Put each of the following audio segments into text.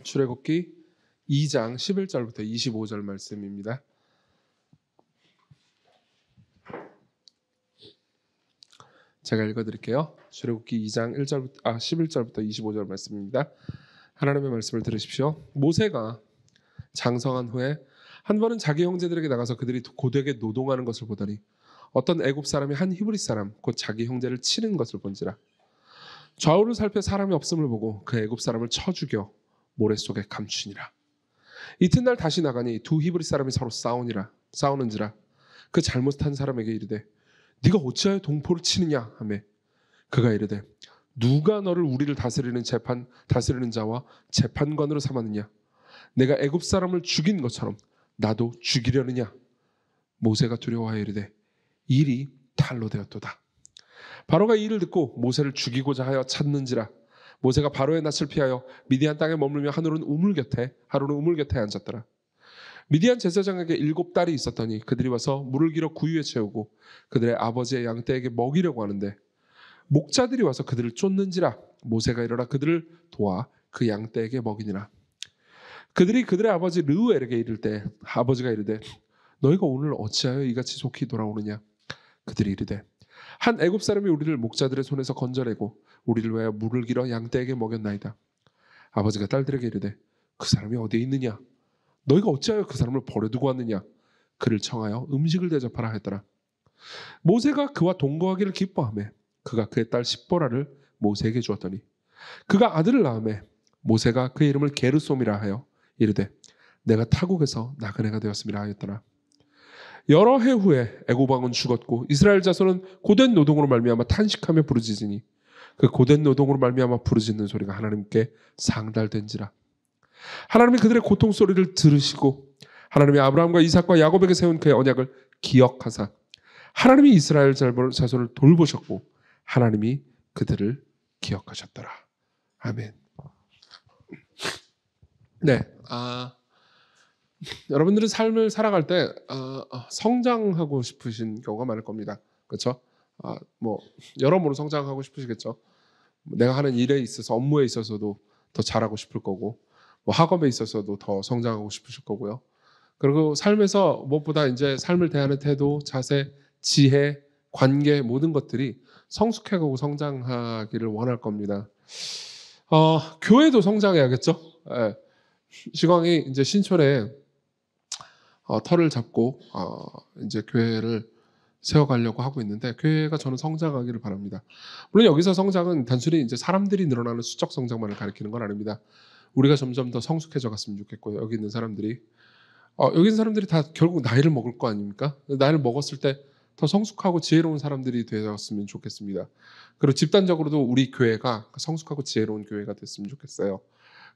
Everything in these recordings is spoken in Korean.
출애굽기 2장 11절부터 25절 말씀입니다. 제가 읽어드릴게요. 출애굽기 2장 11절부터 25절 말씀입니다. 하나님의 말씀을 들으십시오. 모세가 장성한 후에 한 번은 자기 형제들에게 나가서 그들이 고되게 노동하는 것을 보더니 어떤 애굽 사람이 한 히브리 사람 곧 자기 형제를 치는 것을 본지라. 좌우를 살펴 사람이 없음을 보고 그 애굽 사람을 쳐 죽여 모래 속에 감추니라. 이튿날 다시 나가니 두 히브리 사람이 서로 싸우는지라. 그 잘못한 사람에게 이르되 네가 어찌하여 동포를 치느냐 하매 그가 이르되 누가 너를 우리를 다스리는 자와 재판관으로 삼았느냐. 내가 애굽 사람을 죽인 것처럼 나도 죽이려느냐. 모세가 두려워하여 이르되 일이 탈로 되었도다. 바로가 이 일을 듣고 모세를 죽이고자 하여 찾는지라. 모세가 바로의 낯을 피하여 미디안 땅에 머물며 하루는 우물 곁에 앉았더라. 미디안 제사장에게 7딸이 있었더니 그들이 와서 물을 길어 구유에 채우고 그들의 아버지의 양떼에게 먹이려고 하는데 목자들이 와서 그들을 쫓는지라. 모세가 일어나 그들을 도와 그 양떼에게 먹이니라. 그들이 그들의 아버지 르우엘에게 이를 때 아버지가 이르되 너희가 오늘 어찌하여 이같이 속히 돌아오느냐. 그들이 이르되 한 애굽 사람이 우리를 목자들의 손에서 건져내고 우리를 위하여 물을 길어 양떼에게 먹였나이다. 아버지가 딸들에게 이르되 그 사람이 어디에 있느냐. 너희가 어찌하여 그 사람을 버려두고 왔느냐. 그를 청하여 음식을 대접하라 했더라. 모세가 그와 동거하기를 기뻐하며 그가 그의 딸 십보라를 모세에게 주었더니 그가 아들을 낳으며 모세가 그의 이름을 게르솜이라 하여 이르되 내가 타국에서 나그네가 되었음이라 하였더라. 여러 해 후에 애굽 왕은 죽었고 이스라엘 자손은 고된 노동으로 말미암아 탄식하며 부르짖으니 그 고된 노동으로 말미암아 부르짖는 소리가 하나님께 상달된지라. 하나님이 그들의 고통 소리를 들으시고 하나님이 아브라함과 이삭과 야곱에게 세운 그의 언약을 기억하사 하나님이 이스라엘 자손을 돌보셨고 하나님이 그들을 기억하셨더라. 아멘. 네, 여러분들은 삶을 살아갈 때 성장하고 싶으신 경우가 많을 겁니다. 그렇죠? 여러모로 성장하고 싶으시겠죠. 내가 하는 일에 있어서 업무에 있어서도 더 잘하고 싶을 거고 학업에 있어서도 더 성장하고 싶으실 거고요. 그리고 삶에서 무엇보다 이제 삶을 대하는 태도, 자세, 지혜, 관계 모든 것들이 성숙해가고 성장하기를 원할 겁니다. 교회도 성장해야겠죠. 예. 시광이 이제 신촌에 터를 잡고 이제 교회를 세워가려고 하고 있는데 교회가 저는 성장하기를 바랍니다. 물론 여기서 성장은 단순히 이제 사람들이 늘어나는 수적 성장만을 가리키는 건 아닙니다. 우리가 점점 더 성숙해져 갔으면 좋겠고요. 여기 있는 사람들이 다 결국 나이를 먹을 거 아닙니까? 나이를 먹었을 때 더 성숙하고 지혜로운 사람들이 되었으면 좋겠습니다. 그리고 집단적으로도 우리 교회가 성숙하고 지혜로운 교회가 됐으면 좋겠어요.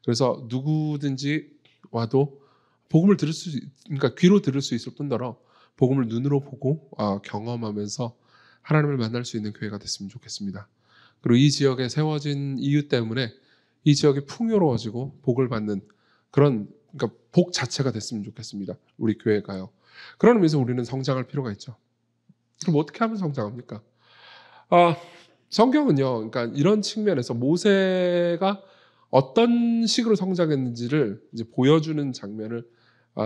그래서 누구든지 와도 복음을 그러니까 귀로 들을 수 있을 뿐더러 복음을 눈으로 보고 경험하면서 하나님을 만날 수 있는 교회가 됐으면 좋겠습니다. 그리고 이 지역에 세워진 이유 때문에 이 지역이 풍요로워지고 복을 받는 그러니까 복 자체가 됐으면 좋겠습니다. 우리 교회가요. 그런 의미에서 우리는 성장할 필요가 있죠. 그럼 어떻게 하면 성장합니까? 성경은요, 그러니까 이런 측면에서 모세가 어떤 식으로 성장했는지를 이제 보여주는 장면을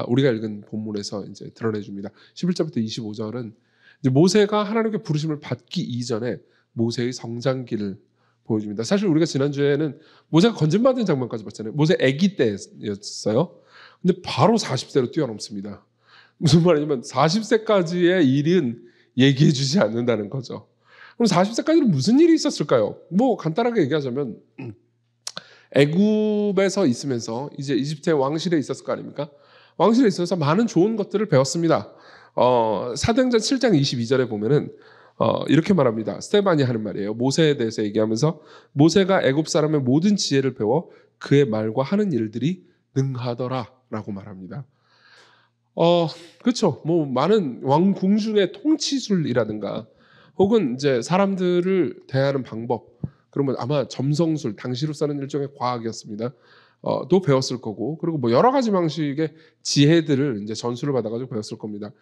우리가 읽은 본문에서 이제 드러내줍니다. 11절부터 25절은 이제 모세가 하나님께 부르심을 받기 이전에 모세의 성장기를 보여줍니다. 사실 우리가 지난주에는 모세가 건진받은 장면까지 봤잖아요. 모세 아기 때였어요. 근데 바로 40세로 뛰어넘습니다. 무슨 말이냐면 40세까지의 일은 얘기해 주지 않는다는 거죠. 그럼 40세까지는 무슨 일이 있었을까요? 간단하게 얘기하자면 애굽에서 있으면서 이제 이집트의 왕실에 있었을 거 아닙니까? 왕실에 있어서 많은 좋은 것들을 배웠습니다. 사도행전 7장 22절에 보면은 이렇게 말합니다. 스테반이 하는 말이에요. 모세에 대해서 얘기하면서 모세가 애굽 사람의 모든 지혜를 배워 그의 말과 하는 일들이 능하더라라고 말합니다. 그렇죠. 많은 왕궁 중의 통치술이라든가 혹은 이제 사람들을 대하는 방법, 그러면 아마 점성술, 당시로서는 일종의 과학이었습니다. 또 배웠을 거고, 그리고 여러 가지 방식의 지혜들을 이제 전수를 받아가지고 배웠을 겁니다.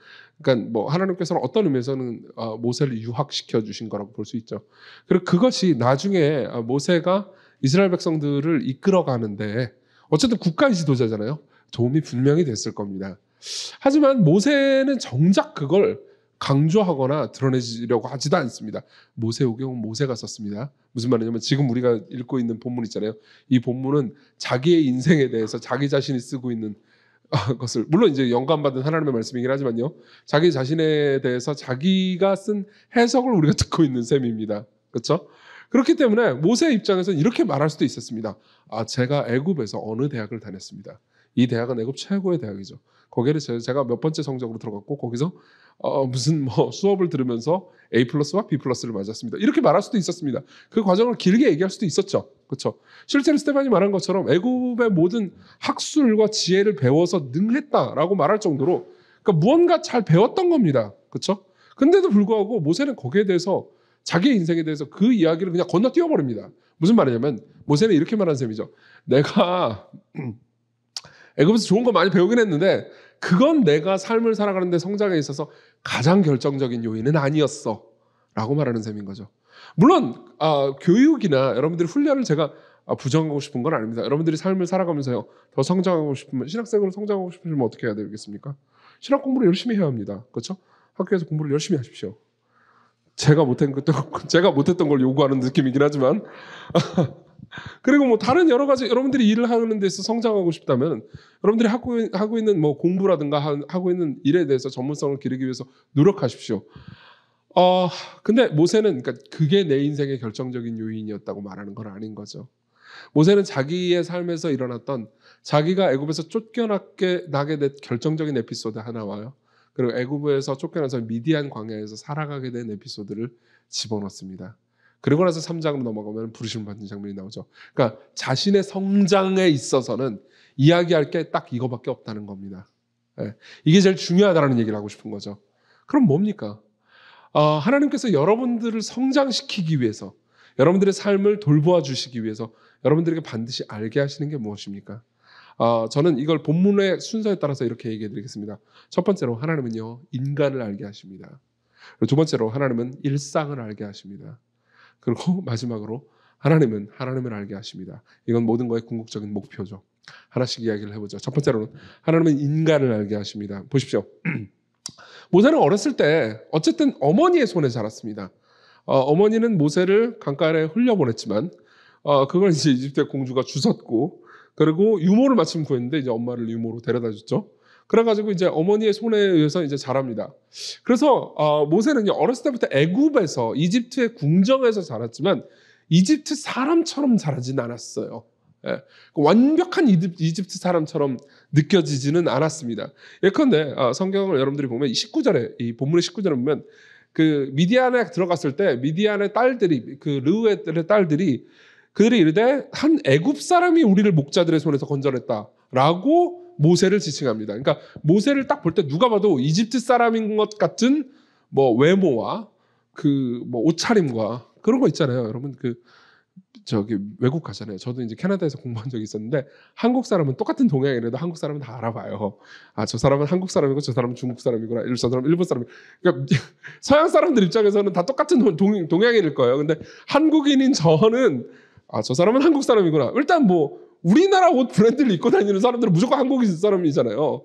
그러니까 하나님께서는 어떤 의미에서는 모세를 유학시켜 주신 거라고 볼 수 있죠. 그리고 그것이 나중에 모세가 이스라엘 백성들을 이끌어가는데 어쨌든 국가의 지도자잖아요. 도움이 분명히 됐을 겁니다. 하지만 모세는 정작 그걸 강조하거나 드러내려고 하지도 않습니다. 모세오경은 모세가 썼습니다. 무슨 말이냐면 지금 우리가 읽고 있는 본문 있잖아요. 이 본문은 자기의 인생에 대해서 자기 자신이 쓰고 있는 것을, 물론 이제 영감받은 하나님의 말씀이긴 하지만요, 자기 자신에 대해서 자기가 쓴 해석을 우리가 듣고 있는 셈입니다. 그렇죠? 그렇기 때문에 모세의 입장에서는 이렇게 말할 수도 있었습니다. 제가 애굽에서 어느 대학을 다녔습니다. 이 대학은 애굽 최고의 대학이죠. 거기를 제가 몇 번째 성적으로 들어갔고 거기서 무슨 뭐 수업을 들으면서 A+와 B+를 맞았습니다. 이렇게 말할 수도 있었습니다. 그 과정을 길게 얘기할 수도 있었죠. 그렇죠? 실제로 스테반이 말한 것처럼 애굽의 모든 학술과 지혜를 배워서 능했다라고 말할 정도로, 그러니까 무언가 잘 배웠던 겁니다. 그렇죠? 근데도 불구하고 모세는 거기에 대해서, 자기의 인생에 대해서 그 이야기를 그냥 건너뛰어 버립니다. 무슨 말이냐면 모세는 이렇게 말하는 셈이죠. 내가 애굽에서 좋은 거 많이 배우긴 했는데 그건 내가 삶을 살아가는 데 성장에 있어서 가장 결정적인 요인은 아니었어 라고 말하는 셈인 거죠. 물론 교육이나 여러분들이 훈련을 제가 부정하고 싶은 건 아닙니다. 여러분들이 삶을 살아가면서요, 더 성장하고 싶으면, 신학생으로 성장하고 싶으면 어떻게 해야 되겠습니까? 신학 공부를 열심히 해야 합니다. 그렇죠? 학교에서 공부를 열심히 하십시오. 제가 못했던 걸 요구하는 느낌이긴 하지만 그리고 뭐 다른 여러 가지, 여러분들이 일을 하는 데서 성장하고 싶다면 여러분들이 하고 있는 뭐 공부라든가 하고 있는 일에 대해서 전문성을 기르기 위해서 노력하십시오. 근데 모세는, 그러니까 그게 내 인생의 결정적인 요인이었다고 말하는 건 아닌 거죠. 모세는 자기의 삶에서 일어났던, 자기가 애굽에서 쫓겨나게 된 결정적인 에피소드 하나와요, 그리고 애굽에서 쫓겨나서 미디안 광야에서 살아가게 된 에피소드를 집어넣습니다. 그리고 나서 3장으로 넘어가면 부르심을 받는 장면이 나오죠. 그러니까 자신의 성장에 있어서는 이야기할 게 딱 이거밖에 없다는 겁니다. 이게 제일 중요하다는 얘기를 하고 싶은 거죠. 그럼 뭡니까? 하나님께서 여러분들을 성장시키기 위해서, 여러분들의 삶을 돌보아 주시기 위해서 여러분들에게 반드시 알게 하시는 게 무엇입니까? 저는 이걸 본문의 순서에 따라서 이렇게 얘기해 드리겠습니다. 첫 번째로 하나님은요, 인간을 알게 하십니다. 그리고 두 번째로 하나님은 일상을 알게 하십니다. 그리고 마지막으로 하나님은 하나님을 알게 하십니다. 이건 모든 거의 궁극적인 목표죠. 하나씩 이야기를 해보죠. 첫 번째로는 하나님은 인간을 알게 하십니다. 보십시오. 모세는 어렸을 때 어쨌든 어머니의 손에 자랐습니다. 어머니는 모세를 강가에 흘려보냈지만 그걸 이제 이집트의 공주가 주웠고, 그리고 유모를 마침 구했는데 이제 엄마를 유모로 데려다 줬죠. 그래가지고 이제 어머니의 손에 의해서 이제 자랍니다. 그래서 모세는 어렸을 때부터 애굽에서, 이집트의 궁정에서 자랐지만 이집트 사람처럼 자라진 않았어요. 완벽한 이집트 사람처럼 느껴지지는 않았습니다. 예컨대 성경을 여러분들이 보면 19절에, 이 본문의 19절에 보면 그 미디안에 들어갔을 때 미디안의 딸들이, 그 르우의 딸들이, 그들이 이르되 한 애굽 사람이 우리를 목자들의 손에서 건져냈다라고 모세를 지칭합니다. 그러니까 모세를 딱 볼 때 누가 봐도 이집트 사람인 것 같은 뭐 외모와 그 뭐 옷차림과 그런 거 있잖아요. 여러분 저기 외국 가잖아요. 저도 이제 캐나다에서 공부한 적이 있었는데 한국 사람은 똑같은 동양이라도 한국 사람은 다 알아봐요. 저 사람은 한국 사람이고 저 사람은 중국 사람이구나. 저 사람은 일본 사람이. 그러니까 서양 사람들 입장에서는 다 똑같은 동양인일 거예요. 근데 한국인인 저는 저 사람은 한국 사람이구나. 일단 뭐 우리나라 옷 브랜드를 입고 다니는 사람들은 무조건 한국인 사람이잖아요.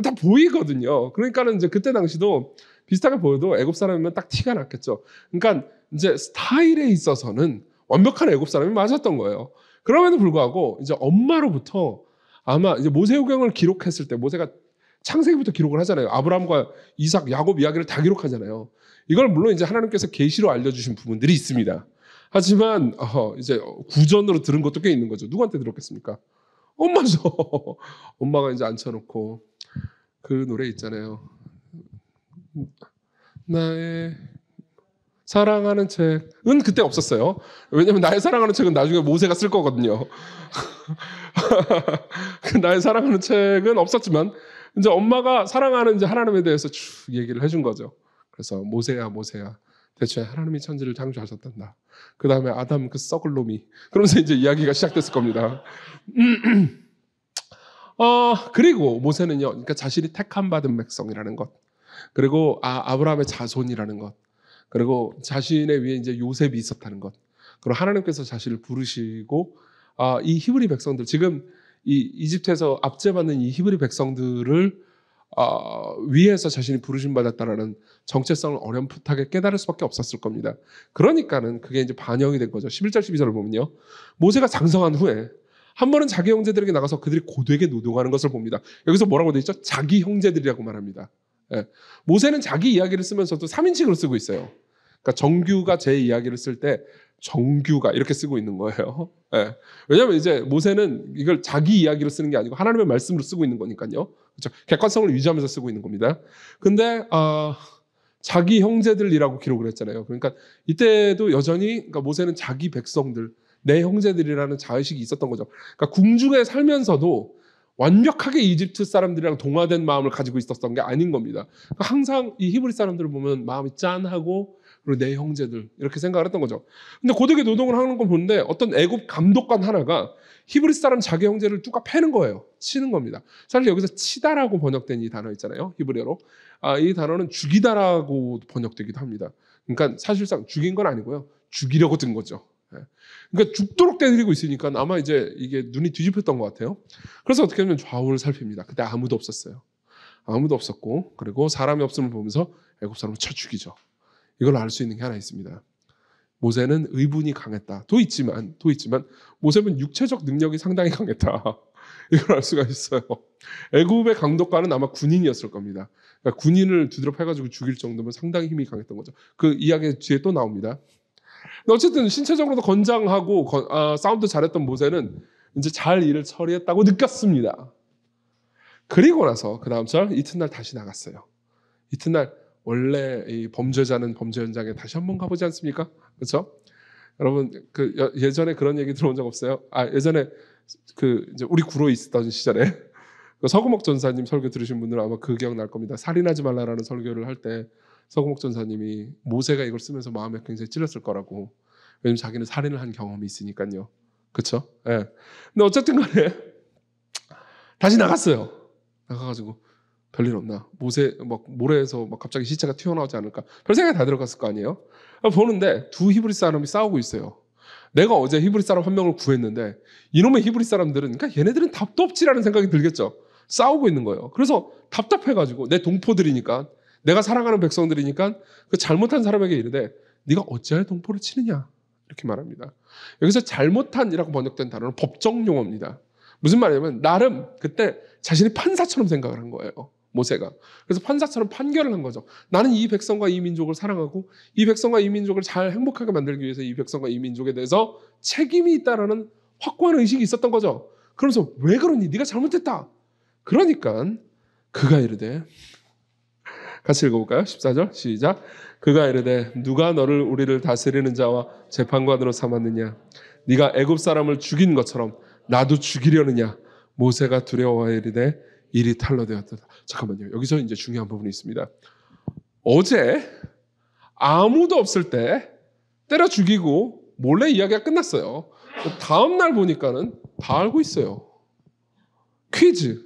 다 보이거든요. 그러니까는 이제 그때 당시도 비슷하게 보여도 애굽 사람이면 딱 티가 났겠죠. 그러니까 이제 스타일에 있어서는 완벽한 애굽 사람이 맞았던 거예요. 그럼에도 불구하고 이제 엄마로부터, 아마 이제 모세오경을 기록했을 때, 모세가 창세기부터 기록을 하잖아요. 아브라함과 이삭, 야곱 이야기를 다 기록하잖아요. 이걸 물론 이제 하나님께서 계시로 알려주신 부분들이 있습니다. 하지만 이제 구전으로 들은 것도 꽤 있는 거죠. 누구한테 들었겠습니까? 엄마죠. 엄마가 이제 앉혀놓고 그 노래 있잖아요. 나의 사랑하는 책은 그때 없었어요. 왜냐면 나의 사랑하는 책은 나중에 모세가 쓸 거거든요. 나의 사랑하는 책은 없었지만 이제 엄마가 사랑하는 이제 하나님에 대해서 쭉 얘기를 해준 거죠. 그래서 모세야 대체 하나님이 천지를 창조하셨단다. 그 다음에 아담 그 썩을 놈이, 그러면서 이제 이야기가 시작됐을 겁니다. 그리고 모세는요, 그러니까 자신이 택함 받은 백성이라는 것, 그리고 아브라함의 자손이라는 것, 그리고 자신의 위에 이제 요셉이 있었다는 것, 그리고 하나님께서 자신을 부르시고 이 히브리 백성들, 지금 이 이집트에서 압제받는 이 히브리 백성들을 위에서 자신이 부르심 받았다라는 정체성을 어렴풋하게 깨달을 수밖에 없었을 겁니다. 그러니까는 그게 이제 반영이 된 거죠. 11절 12절을 보면요. 모세가 장성한 후에 한 번은 자기 형제들에게 나가서 그들이 고되게 노동하는 것을 봅니다. 여기서 뭐라고 되어 있죠? 자기 형제들이라고 말합니다. 예. 모세는 자기 이야기를 쓰면서도 3인칭으로 쓰고 있어요. 그러니까 정규가 제 이야기를 쓸 때 정규가 이렇게 쓰고 있는 거예요. 예. 왜냐하면 이제 모세는 이걸 자기 이야기로 쓰는 게 아니고 하나님의 말씀으로 쓰고 있는 거니까요. 그렇죠? 객관성을 유지하면서 쓰고 있는 겁니다. 근데 자기 형제들이라고 기록을 했잖아요. 그러니까 이때도 여전히 그러니까 모세는 자기 백성들, 내 형제들이라는 자의식이 있었던 거죠. 그러니까 궁중에 살면서도 완벽하게 이집트 사람들이랑 동화된 마음을 가지고 있었던 게 아닌 겁니다. 그러니까 항상 이 히브리 사람들을 보면 마음이 짠하고 그리고 내 형제들 이렇게 생각을 했던 거죠. 근데 고되게 노동을 하는 거 보는데 어떤 애굽 감독관 하나가 히브리 사람 자기 형제를 뚜까 패는 거예요. 치는 겁니다. 사실 여기서 치다라고 번역된 이 단어 있잖아요. 히브리어로. 이 단어는 죽이다라고 번역되기도 합니다. 그러니까 사실상 죽인 건 아니고요. 죽이려고 든 거죠. 그러니까 죽도록 때리고 있으니까 아마 이제 이게 눈이 뒤집혔던 것 같아요. 그래서 어떻게 하면 좌우를 살핍니다. 그때 아무도 없었어요. 아무도 없었고 그리고 사람이 없음을 보면서 애굽 사람을 쳐 죽이죠. 이걸 알 수 있는 게 하나 있습니다. 모세는 의분이 강했다. 도 있지만 모세는 육체적 능력이 상당히 강했다. 이걸 알 수가 있어요. 애굽의 강독관은 아마 군인이었을 겁니다. 그러니까 군인을 두드려 패가지고 죽일 정도면 상당히 힘이 강했던 거죠. 그 이야기 뒤에 또 나옵니다. 어쨌든 신체적으로도 건장하고 싸움도 잘했던 모세는 이제 잘 일을 처리했다고 느꼈습니다. 그리고 나서 그 다음 절 이튿날 다시 나갔어요. 이튿날 원래 이 범죄자는 범죄 현장에 다시 한번 가보지 않습니까? 그렇죠? 여러분 예전에 그런 얘기 들어본 적 없어요? 예전에 이제 우리 구로에 있었던 시절에 서구목 전사님 설교 들으신 분들은 아마 그 기억날 겁니다. 살인하지 말라라는 설교를 할 때 서구목 전사님이 모세가 이걸 쓰면서 마음에 굉장히 찔렸을 거라고. 왜냐면 자기는 살인을 한 경험이 있으니까요. 그렇죠? 예. 근데 어쨌든 간에 다시 나갔어요. 나가가지고 별일 없나? 모세 모래에서 갑자기 시체가 튀어나오지 않을까? 별 생각이 다 들어갔을 거 아니에요? 보는데 두 히브리 사람이 싸우고 있어요. 내가 어제 히브리 사람 한 명을 구했는데 이놈의 히브리 사람들은 그러니까 얘네들은 답도 없지라는 생각이 들겠죠. 싸우고 있는 거예요. 그래서 답답해가지고 내 동포들이니까 내가 사랑하는 백성들이니까 그 잘못한 사람에게 이르되 네가 어찌하여 동포를 치느냐 이렇게 말합니다. 여기서 잘못한이라고 번역된 단어는 법정 용어입니다. 무슨 말이냐면 나름 그때 자신이 판사처럼 생각을 한 거예요. 모세가. 그래서 판사처럼 판결을 한 거죠. 나는 이 백성과 이 민족을 사랑하고 이 백성과 이 민족을 잘 행복하게 만들기 위해서 이 백성과 이 민족에 대해서 책임이 있다라는 확고한 의식이 있었던 거죠. 그러면서 왜 그러니? 네가 잘못했다. 그러니까 그가 이르되 같이 읽어볼까요? 14절 시작. 그가 이르되 누가 너를 우리를 다스리는 자와 재판관으로 삼았느냐? 네가 애굽 사람을 죽인 것처럼 나도 죽이려느냐? 모세가 두려워하여 이르되 일이 탄로되었다. 잠깐만요. 여기서 이제 중요한 부분이 있습니다. 어제 아무도 없을 때 때려 죽이고 몰래 이야기가 끝났어요. 다음 날 보니까는 다 알고 있어요. 퀴즈.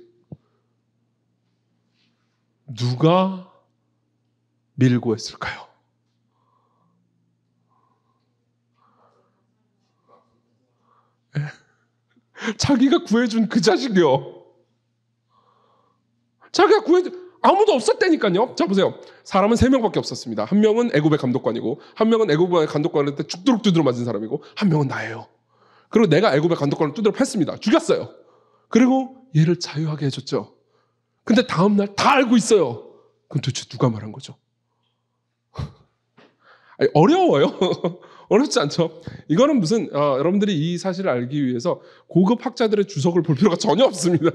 누가 밀고 했을까요? 자기가 구해준 그 자식이요. 자기가 구해준 아무도 없었다니까요. 자 보세요. 사람은 3명밖에 없었습니다. 한 명은 애굽의 감독관이고 한 명은 애굽의 감독관한테 죽도록 두드려 맞은 사람이고 한 명은 나예요. 그리고 내가 애굽의 감독관을 두드려 팼습니다. 죽였어요. 그리고 얘를 자유하게 해줬죠. 근데 다음날 다 알고 있어요. 그럼 도대체 누가 말한 거죠? 아니, 어려워요. 어렵지 않죠? 이거는 무슨 여러분들이 이 사실을 알기 위해서 고급 학자들의 주석을 볼 필요가 전혀 없습니다.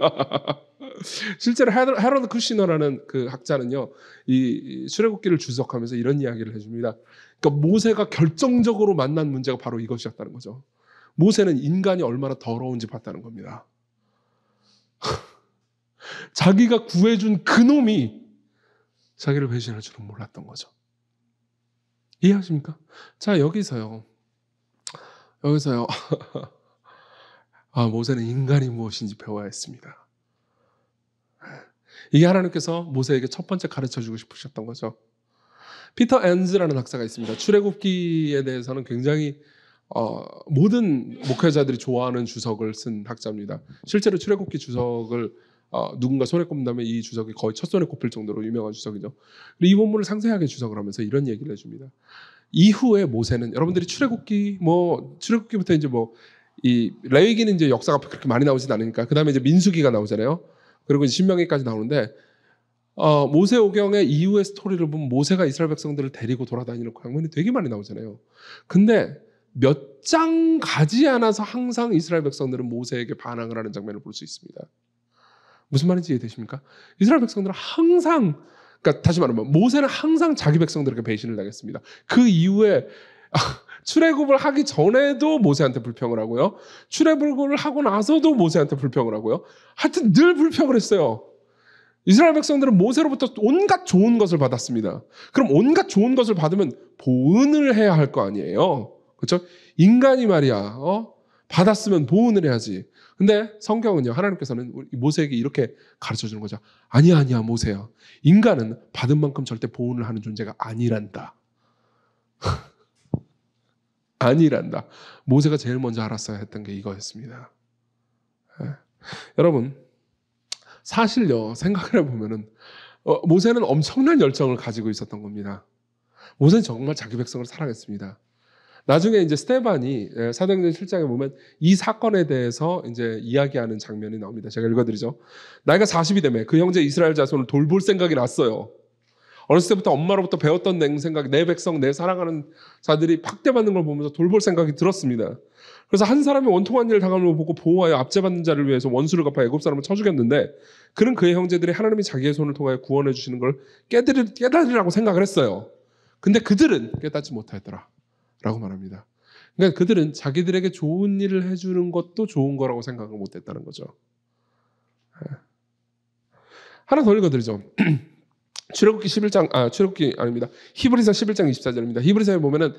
실제로 헤러드 쿠시너라는 그 학자는요, 이 출애굽기를 주석하면서 이런 이야기를 해줍니다. 그러니까 모세가 결정적으로 만난 문제가 바로 이것이었다는 거죠. 모세는 인간이 얼마나 더러운지 봤다는 겁니다. 자기가 구해준 그놈이 자기를 배신할 줄은 몰랐던 거죠. 이해하십니까? 자, 여기서요. 모세는 인간이 무엇인지 배워야 했습니다. 이게 하나님께서 모세에게 첫 번째 가르쳐주고 싶으셨던 거죠. 피터 앤즈라는 학자가 있습니다. 출애굽기에 대해서는 굉장히 모든 목회자들이 좋아하는 주석을 쓴 학자입니다. 실제로 출애굽기 주석을 누군가 손에 꼽는다면 이 주석이 거의 첫 손에 꼽힐 정도로 유명한 주석이죠. 그리고 이 본문을 상세하게 주석을 하면서 이런 얘기를 해줍니다. 이후에 모세는 여러분들이 출애굽기부터 이제 이 레위기는 이제 역사가 그렇게 많이 나오진 않으니까 그 다음에 이제 민수기가 나오잖아요. 그리고 이제 신명기까지 나오는데 모세오경의 이후의 스토리를 보면 모세가 이스라엘 백성들을 데리고 돌아다니는 장면이 되게 많이 나오잖아요. 근데 몇 장 가지 않아서 항상 이스라엘 백성들은 모세에게 반항을 하는 장면을 볼 수 있습니다. 무슨 말인지 이해되십니까? 이스라엘 백성들은 항상, 그러니까 다시 말하면 모세는 항상 자기 백성들에게 배신을 당했습니다. 그 이후에 출애굽을 하기 전에도 모세한테 불평을 하고요. 출애굽을 하고 나서도 모세한테 불평을 하고요. 하여튼 늘 불평을 했어요. 이스라엘 백성들은 모세로부터 온갖 좋은 것을 받았습니다. 그럼 온갖 좋은 것을 받으면 보은을 해야 할 거 아니에요. 그렇죠? 인간이 말이야, 받았으면 보은을 해야지. 근데 성경은요, 하나님께서는 모세에게 이렇게 가르쳐 주는 거죠. 아니야, 모세야. 인간은 받은 만큼 절대 보은을 하는 존재가 아니란다. 아니란다. 모세가 제일 먼저 알았어야 했던 게 이거였습니다. 여러분, 사실요, 생각을 해보면은 모세는 엄청난 열정을 가지고 있었던 겁니다. 모세는 정말 자기 백성을 사랑했습니다. 나중에 이제 스데반이 사도행전 7장에 보면 이 사건에 대해서 이제 이야기하는 장면이 나옵니다. 제가 읽어드리죠. 나이가 40이 되매 그 형제 이스라엘 자손을 돌볼 생각이 났어요. 어렸을 때부터 엄마로부터 배웠던 생각, 내 백성, 내 사랑하는 자들이 박대받는 걸 보면서 돌볼 생각이 들었습니다. 그래서 한 사람이 원통한 일을 당하는 걸 보고 보호하여 압제받는 자를 위해서 원수를 갚아 애굽 사람을 쳐 죽였는데 그는 그의 형제들이 하나님이 자기의 손을 통하여 구원해 주시는 걸 깨달으라고 생각을 했어요. 근데 그들은 깨닫지 못하였더라 라고 말합니다. 그러니까 그들은 자기들에게 좋은 일을 해주는 것도 좋은 거라고 생각을 못했다는 거죠. 하나 더 읽어드리죠. 히브리서 11장 24절입니다. 히브리서에 보면은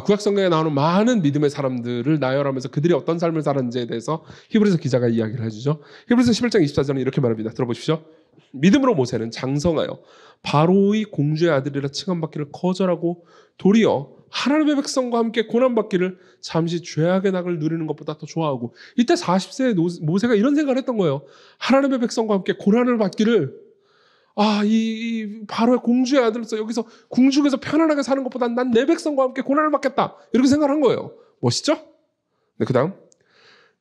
구약 성경에 나오는 많은 믿음의 사람들을 나열하면서 그들이 어떤 삶을 살았는지에 대해서 히브리서 기자가 이야기를 해주죠. 히브리서 11장 24절은 이렇게 말합니다. 들어보십시오. 믿음으로 모세는 장성하여 바로의 공주의 아들이라 칭함받기를 거절하고 도리어 하나님의 백성과 함께 고난받기를 잠시 죄악의 낙을 누리는 것보다 더 좋아하고, 이때 40세의 모세가 이런 생각을 했던 거예요. 하나님의 백성과 함께 고난을 받기를, 이 바로의 공주의 아들로서 여기서 궁중에서 편안하게 사는 것보다 난 내 백성과 함께 고난을 받겠다, 이렇게 생각을 한 거예요. 멋있죠? 네, 그 다음,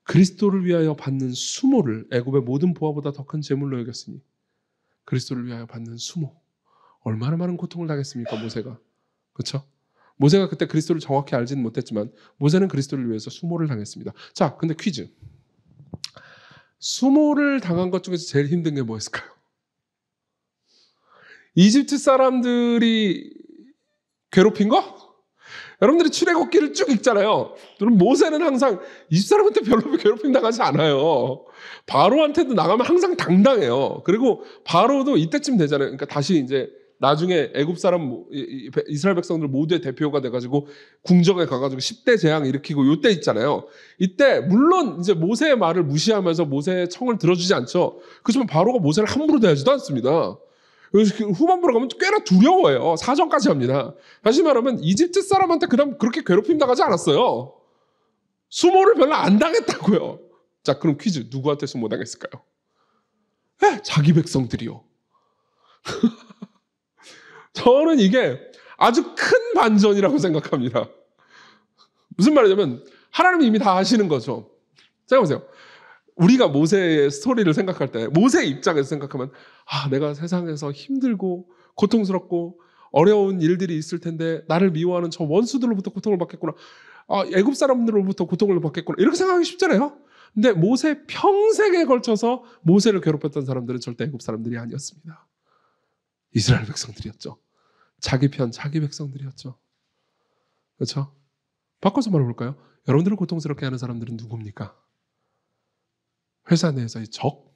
그리스도를 위하여 받는 수모를 애굽의 모든 보화보다 더 큰 재물로 여겼으니. 그리스도를 위하여 받는 수모, 얼마나 많은 고통을 당했습니까, 모세가. 그렇죠? 모세가 그때 그리스도를 정확히 알지는 못했지만 모세는 그리스도를 위해서 수모를 당했습니다. 자, 근데 퀴즈. 수모를 당한 것 중에서 제일 힘든 게 뭐였을까요? 이집트 사람들이 괴롭힌 거? 여러분들이 출애굽기를 쭉 읽잖아요. 그럼 모세는 항상 이집트 사람한테 별로 괴롭힘 당하지 않아요. 바로한테도 나가면 항상 당당해요. 그리고 바로도 이때쯤 되잖아요. 그러니까 다시 이제 나중에 애굽 사람, 이스라엘 백성들 모두의 대표가 돼가지고 궁정에 가가지고 10대 재앙 일으키고 요때 있잖아요. 이때 물론 이제 모세의 말을 무시하면서 모세의 청을 들어주지 않죠. 그렇지만 바로가 모세를 함부로 대하지도 않습니다. 그래서 후반부로 가면 꽤나 두려워해요. 사정까지 합니다. 다시 말하면 이집트 사람한테 그다음 그렇게 괴롭힘 당하지 않았어요. 수모를 별로 안 당했다고요. 자, 그럼 퀴즈. 누구한테 수모 당했을까요? 자기 백성들이요. 저는 이게 아주 큰 반전이라고 생각합니다. 무슨 말이냐면 하나님이 이미 다 아시는 거죠. 생각해보세요. 우리가 모세의 스토리를 생각할 때 모세의 입장에서 생각하면 내가 세상에서 힘들고 고통스럽고 어려운 일들이 있을 텐데 나를 미워하는 저 원수들로부터 고통을 받겠구나. 애굽 사람들로부터 고통을 받겠구나. 이렇게 생각하기 쉽잖아요. 근데 모세 평생에 걸쳐서 모세를 괴롭혔던 사람들은 절대 애굽 사람들이 아니었습니다. 이스라엘 백성들이었죠. 자기 편, 자기 백성들이었죠. 그렇죠? 바꿔서 말해볼까요? 여러분들을 고통스럽게 하는 사람들은 누굽니까? 회사 내에서의 적?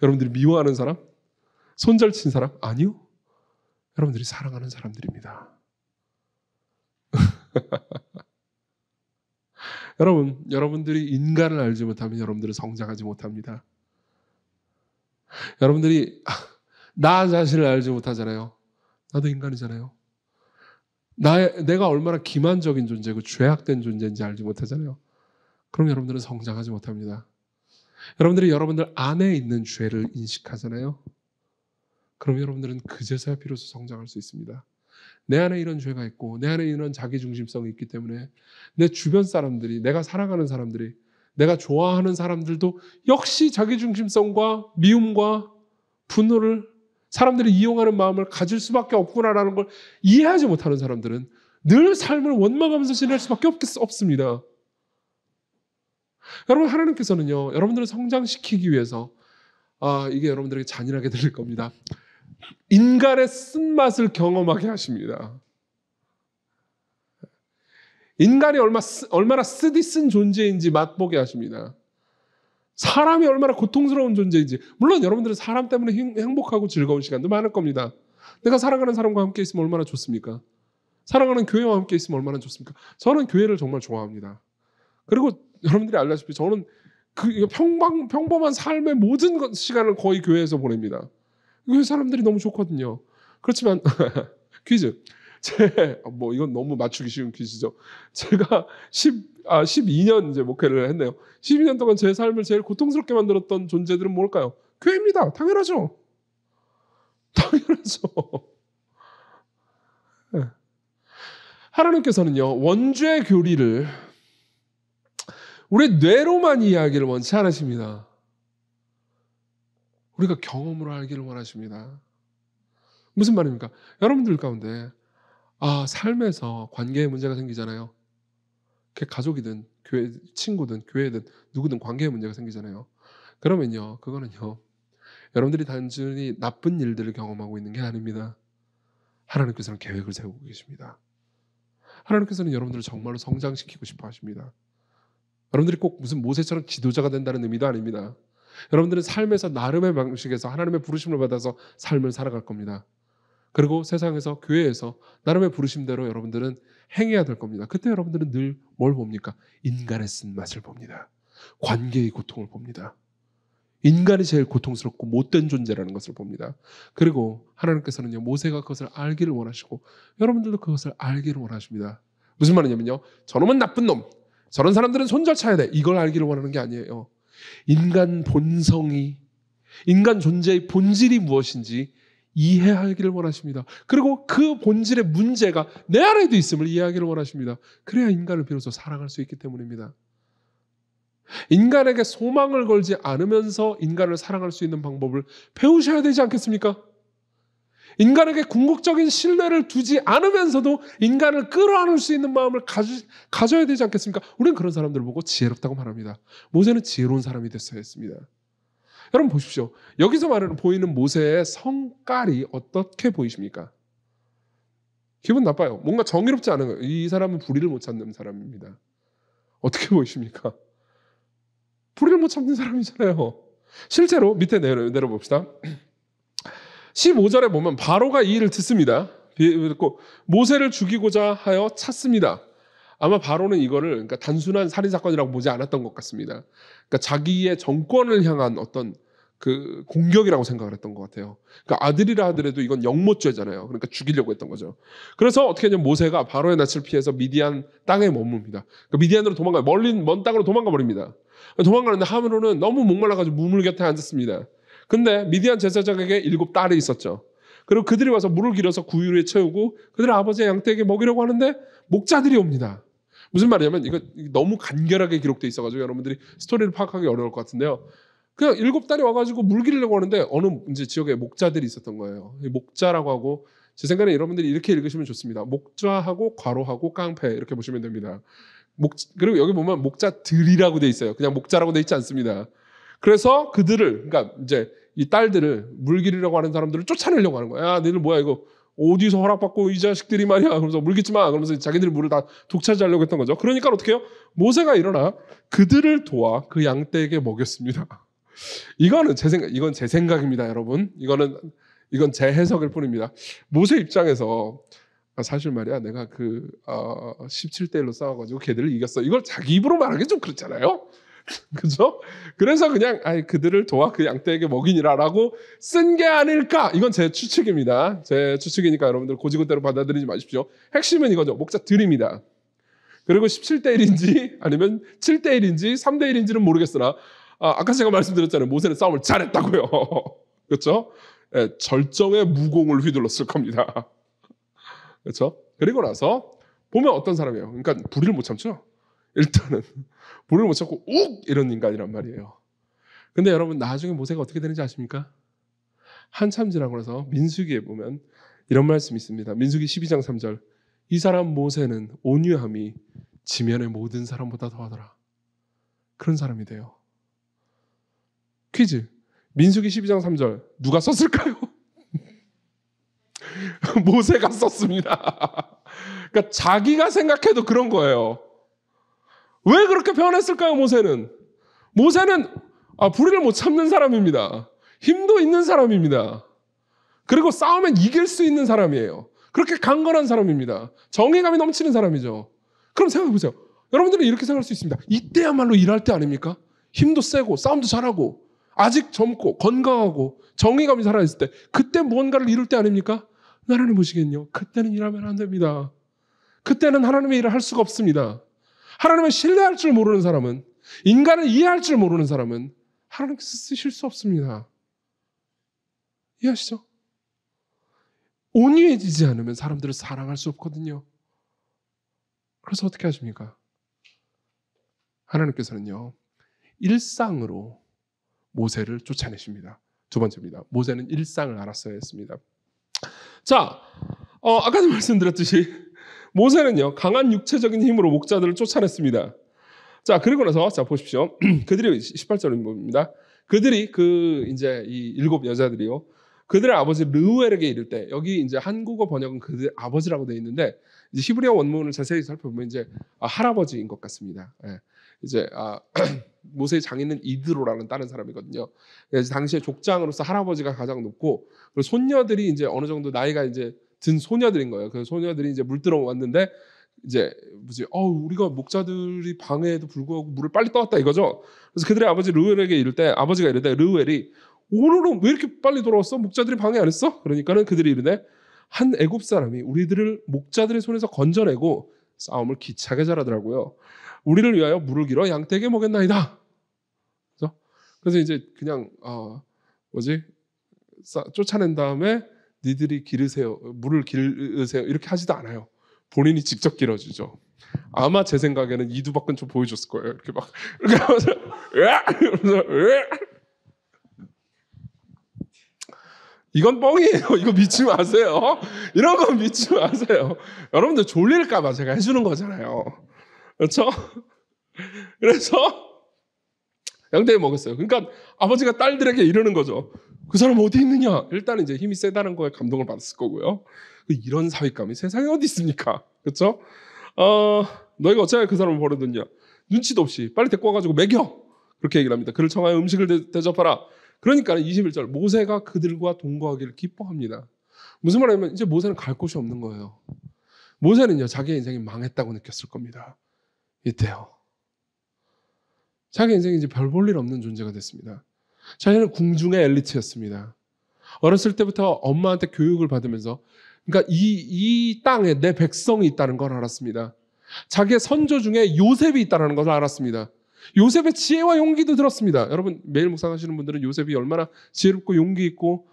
여러분들이 미워하는 사람? 손절친 사람? 아니요. 여러분들이 사랑하는 사람들입니다. 여러분들이 인간을 알지 못하면 여러분들은 성장하지 못합니다. 여러분들이 나 자신을 알지 못하잖아요. 나도 인간이잖아요. 내가 얼마나 기만적인 존재고 죄악된 존재인지 알지 못하잖아요. 그럼 여러분들은 성장하지 못합니다. 여러분들이 여러분들 안에 있는 죄를 인식하잖아요. 그럼 여러분들은 그제서야 비로소 성장할 수 있습니다. 내 안에 이런 죄가 있고 내 안에 이런 자기중심성이 있기 때문에 내 주변 사람들이, 내가 사랑하는 사람들이, 내가 좋아하는 사람들도 역시 자기중심성과 미움과 분노를, 사람들이 이용하는 마음을 가질 수밖에 없구나라는 걸 이해하지 못하는 사람들은 늘 삶을 원망하면서 지낼 수밖에 없습니다. 여러분, 하나님께서는요, 여러분들을 성장시키기 위해서, 이게 여러분들에게 잔인하게 들릴 겁니다. 인간의 쓴맛을 경험하게 하십니다. 인간이 얼마나 쓰디쓴 존재인지 맛보게 하십니다. 사람이 얼마나 고통스러운 존재인지. 물론 여러분들은 사람 때문에 행복하고 즐거운 시간도 많을 겁니다. 내가 사랑하는 사람과 함께 있으면 얼마나 좋습니까? 사랑하는 교회와 함께 있으면 얼마나 좋습니까? 저는 교회를 정말 좋아합니다. 그리고 여러분들이 알다시피 저는 평범한 삶의 모든 시간을 거의 교회에서 보냅니다. 교회 사람들이 너무 좋거든요. 그렇지만 퀴즈. 이건 너무 맞추기 쉬운 퀴즈죠. 제가 12년 이제 목회를 했네요. 12년 동안 제 삶을 제일 고통스럽게 만들었던 존재들은 뭘까요? 교회입니다. 당연하죠. 당연하죠. 하나님께서는요, 원죄의 교리를 우리 뇌로만 이해하기를 원치 않으십니다. 우리가 경험으로 알기를 원하십니다. 무슨 말입니까? 여러분들 가운데 삶에서 관계에 문제가 생기잖아요. 그게 가족이든 교회 친구든 교회든 누구든 관계에 문제가 생기잖아요. 그러면요, 그거는요, 여러분들이 단순히 나쁜 일들을 경험하고 있는 게 아닙니다. 하나님께서는 계획을 세우고 계십니다. 하나님께서는 여러분들을 정말로 성장시키고 싶어 하십니다. 여러분들이 꼭 무슨 모세처럼 지도자가 된다는 의미도 아닙니다. 여러분들은 삶에서 나름의 방식에서 하나님의 부르심을 받아서 삶을 살아갈 겁니다. 그리고 세상에서, 교회에서 나름의 부르심대로 여러분들은 행해야 될 겁니다. 그때 여러분들은 늘 뭘 봅니까? 인간의 쓴맛을 봅니다. 관계의 고통을 봅니다. 인간이 제일 고통스럽고 못된 존재라는 것을 봅니다. 그리고 하나님께서는요, 모세가 그것을 알기를 원하시고 여러분들도 그것을 알기를 원하십니다. 무슨 말이냐면요, 저놈은 나쁜 놈, 저런 사람들은 손절 차야 돼, 이걸 알기를 원하는 게 아니에요. 인간 본성이, 인간 존재의 본질이 무엇인지 이해하기를 원하십니다. 그리고 그 본질의 문제가 내 안에도 있음을 이해하기를 원하십니다. 그래야 인간을 비로소 사랑할 수 있기 때문입니다. 인간에게 소망을 걸지 않으면서 인간을 사랑할 수 있는 방법을 배우셔야 되지 않겠습니까? 인간에게 궁극적인 신뢰를 두지 않으면서도 인간을 끌어안을 수 있는 마음을 가져야 되지 않겠습니까? 우리는 그런 사람들을 보고 지혜롭다고 말합니다. 모세는 지혜로운 사람이 됐어야 했습니다. 여러분 보십시오. 여기서 보이는 모세의 성깔이 어떻게 보이십니까? 기분 나빠요. 뭔가 정의롭지 않은 거예요. 이 사람은 불의를 못 참는 사람입니다. 어떻게 보이십니까? 불의를 못 참는 사람이잖아요. 실제로 밑에 내려봅시다. 15절에 보면 바로가 이 일을 듣습니다. 모세를 죽이고자 하여 찾습니다. 아마 바로는 이거를 그러니까 단순한 살인사건이라고 보지 않았던 것 같습니다. 그러니까 자기의 정권을 향한 어떤 그 공격이라고 생각을 했던 것 같아요. 그러니까 아들이라 하더라도 이건 영모죄잖아요. 그러니까 죽이려고 했던 거죠. 그래서 어떻게 하냐면 모세가 바로의 낯을 피해서 미디안 땅에 머뭅니다. 그러니까 미디안으로 도망가요. 먼 땅으로 도망가 버립니다. 도망가는데 하므로는 너무 목말라가지고 무물 곁에 앉았습니다. 근데 미디안 제사장에게 7딸이 있었죠. 그리고 그들이 와서 물을 길어서 구유에 채우고 그들의 아버지의 양떼에게 먹이려고 하는데 목자들이 옵니다. 무슨 말이냐면 이거 너무 간결하게 기록되어 있어가지고 여러분들이 스토리를 파악하기 어려울 것 같은데요. 그냥 7딸이 와가지고 물 기르려고 하는데 어느 이제 지역에 목자들이 있었던 거예요. 목자라고 하고 제 생각에 여러분들이 이렇게 읽으시면 좋습니다. 목자하고 괄호하고 깡패 이렇게 보시면 됩니다. 그리고 여기 보면 목자들이라고 돼 있어요. 그냥 목자라고 돼 있지 않습니다. 그래서 그들을, 그러니까 이제 이 딸들을 물 기르려고 하는 사람들을 쫓아내려고 하는 거야. 야, 너희들 뭐야 이거 어디서 허락받고 이 자식들이 말이야. 그러면서 물 깃지 마. 그러면서 자기들 물을 다 독차지하려고 했던 거죠. 그러니까 어떻게 해요? 모세가 일어나 그들을 도와 그 양떼에게 먹였습니다. 이건 제 생각입니다, 여러분. 이건 제 해석일 뿐입니다. 모세 입장에서 사실 말이야, 내가 17대 1로 싸워가지고 걔들을 이겼어. 이걸 자기 입으로 말하기 좀 그렇잖아요. 그죠? 그래서 그냥 그들을 도와 그 양떼에게 먹이니라라고 쓴 게 아닐까? 이건 제 추측입니다. 제 추측이니까 여러분들 고지고대로 받아들이지 마십시오. 핵심은 이거죠. 목자 드립니다. 그리고 17대 1인지 아니면 7대 1인지 3대 1인지는 모르겠으나 아까 제가 말씀드렸잖아요. 모세는 싸움을 잘했다고요. 그렇죠? 예, 절정의 무공을 휘둘렀을 겁니다. 그렇죠? 그리고 나서 보면 어떤 사람이에요. 그러니까 불의를 못 참죠. 일단은 불의를 못 참고 욱 이런 인간이란 말이에요. 근데 여러분 나중에 모세가 어떻게 되는지 아십니까? 한참 지나고 나서 민수기에 보면 이런 말씀이 있습니다. 민수기 12장 3절. 이 사람 모세는 온유함이 지면의 모든 사람보다 더하더라. 그런 사람이 돼요. 퀴즈. 민수기 12장 3절 누가 썼을까요? 모세가 썼습니다. 그러니까 자기가 생각해도 그런 거예요. 왜 그렇게 변했을까요? 모세는 불의를 못 참는 사람입니다. 힘도 있는 사람입니다. 그리고 싸우면 이길 수 있는 사람이에요. 그렇게 강건한 사람입니다. 정의감이 넘치는 사람이죠. 그럼 생각해보세요. 여러분들은 이렇게 생각할 수 있습니다. 이때야말로 일할 때 아닙니까? 힘도 세고 싸움도 잘하고 아직 젊고 건강하고 정의감이 살아있을 때 그때 무언가를 이룰 때 아닙니까? 하나님 보시기엔요. 그때는 일하면 안 됩니다. 그때는 하나님의 일을 할 수가 없습니다. 하나님을 신뢰할 줄 모르는 사람은, 인간을 이해할 줄 모르는 사람은 하나님께서 쓰실 수 없습니다. 이해하시죠? 온유해지지 않으면 사람들을 사랑할 수 없거든요. 그래서 어떻게 하십니까? 하나님께서는요, 일상으로 모세를 쫓아내십니다. 두 번째입니다. 모세는 일상을 알았어야 했습니다. 자, 아까도 말씀드렸듯이 모세는요, 강한 육체적인 힘으로 목자들을 쫓아냈습니다. 자, 그리고 나서, 자, 보십시오. 그들이 18절입니다. 그들이 이 일곱 여자들이요. 그들의 아버지 르우엘에게 이를 때, 여기 이제 한국어 번역은 그들의 아버지라고 되어 있는데, 이제 히브리어 원문을 자세히 살펴보면 이제 할아버지인 것 같습니다. 예. 이제 모세의 장인은 이드로라는 다른 사람이거든요. 그래서 당시에 족장으로서 할아버지가 가장 높고, 그리고 손녀들이 이제 어느 정도 나이가 이제 든 소녀들인 거예요. 그 소녀들이 이제 물 들어 왔는데 이제 우리가 목자들이 방해에도 불구하고 물을 빨리 떠왔다 이거죠. 그래서 그들의 아버지 르우엘에게 이를 때 아버지가 이르되 르우엘이 오늘은 왜 이렇게 빨리 돌아왔어? 목자들이 방해 안 했어? 그러니까는 그들이 이르되 한 애굽 사람이 우리들을 목자들의 손에서 건져내고 싸움을 기차게 잘하더라고요. 우리를 위하여 물을 길어 양떼에게 먹였나이다. 그래서 이제 그냥 쫓아낸 다음에 니들이 기르세요, 물을 기르세요 이렇게 하지도 않아요. 본인이 직접 길어주죠. 아마 제 생각에는 이두박근 좀 보여줬을 거예요. 이렇게 막 이렇게 하면서 이건 뻥이에요. 이거 믿지 마세요. 이런 건 믿지 마세요. 여러분들 졸릴까봐 제가 해주는 거잖아요. 그렇죠? 그래서 양떼에 먹었어요. 그러니까 아버지가 딸들에게 이러는 거죠. 그 사람 어디 있느냐? 일단 이제 힘이 세다는 거에 감동을 받았을 거고요. 이런 사윗감이 세상에 어디 있습니까? 그렇죠? 너희가 어찌하여 그 사람을 버려뒀냐? 눈치도 없이 빨리 데리고 와가지고 먹여. 그렇게 얘기를 합니다. 그를 청하여 음식을 대접하라. 그러니까 21절 모세가 그들과 동거하기를 기뻐합니다. 무슨 말이냐면 이제 모세는 갈 곳이 없는 거예요. 모세는요 자기의 인생이 망했다고 느꼈을 겁니다. 이때요. 자기 인생이 이제 별 볼 일 없는 존재가 됐습니다. 자기는 궁중의 엘리트였습니다. 어렸을 때부터 엄마한테 교육을 받으면서 그러니까 이 땅에 내 백성이 있다는 걸 알았습니다. 자기의 선조 중에 요셉이 있다는 것을 알았습니다. 요셉의 지혜와 용기도 들었습니다. 여러분 매일 묵상하시는 분들은 요셉이 얼마나 지혜롭고 용기 있고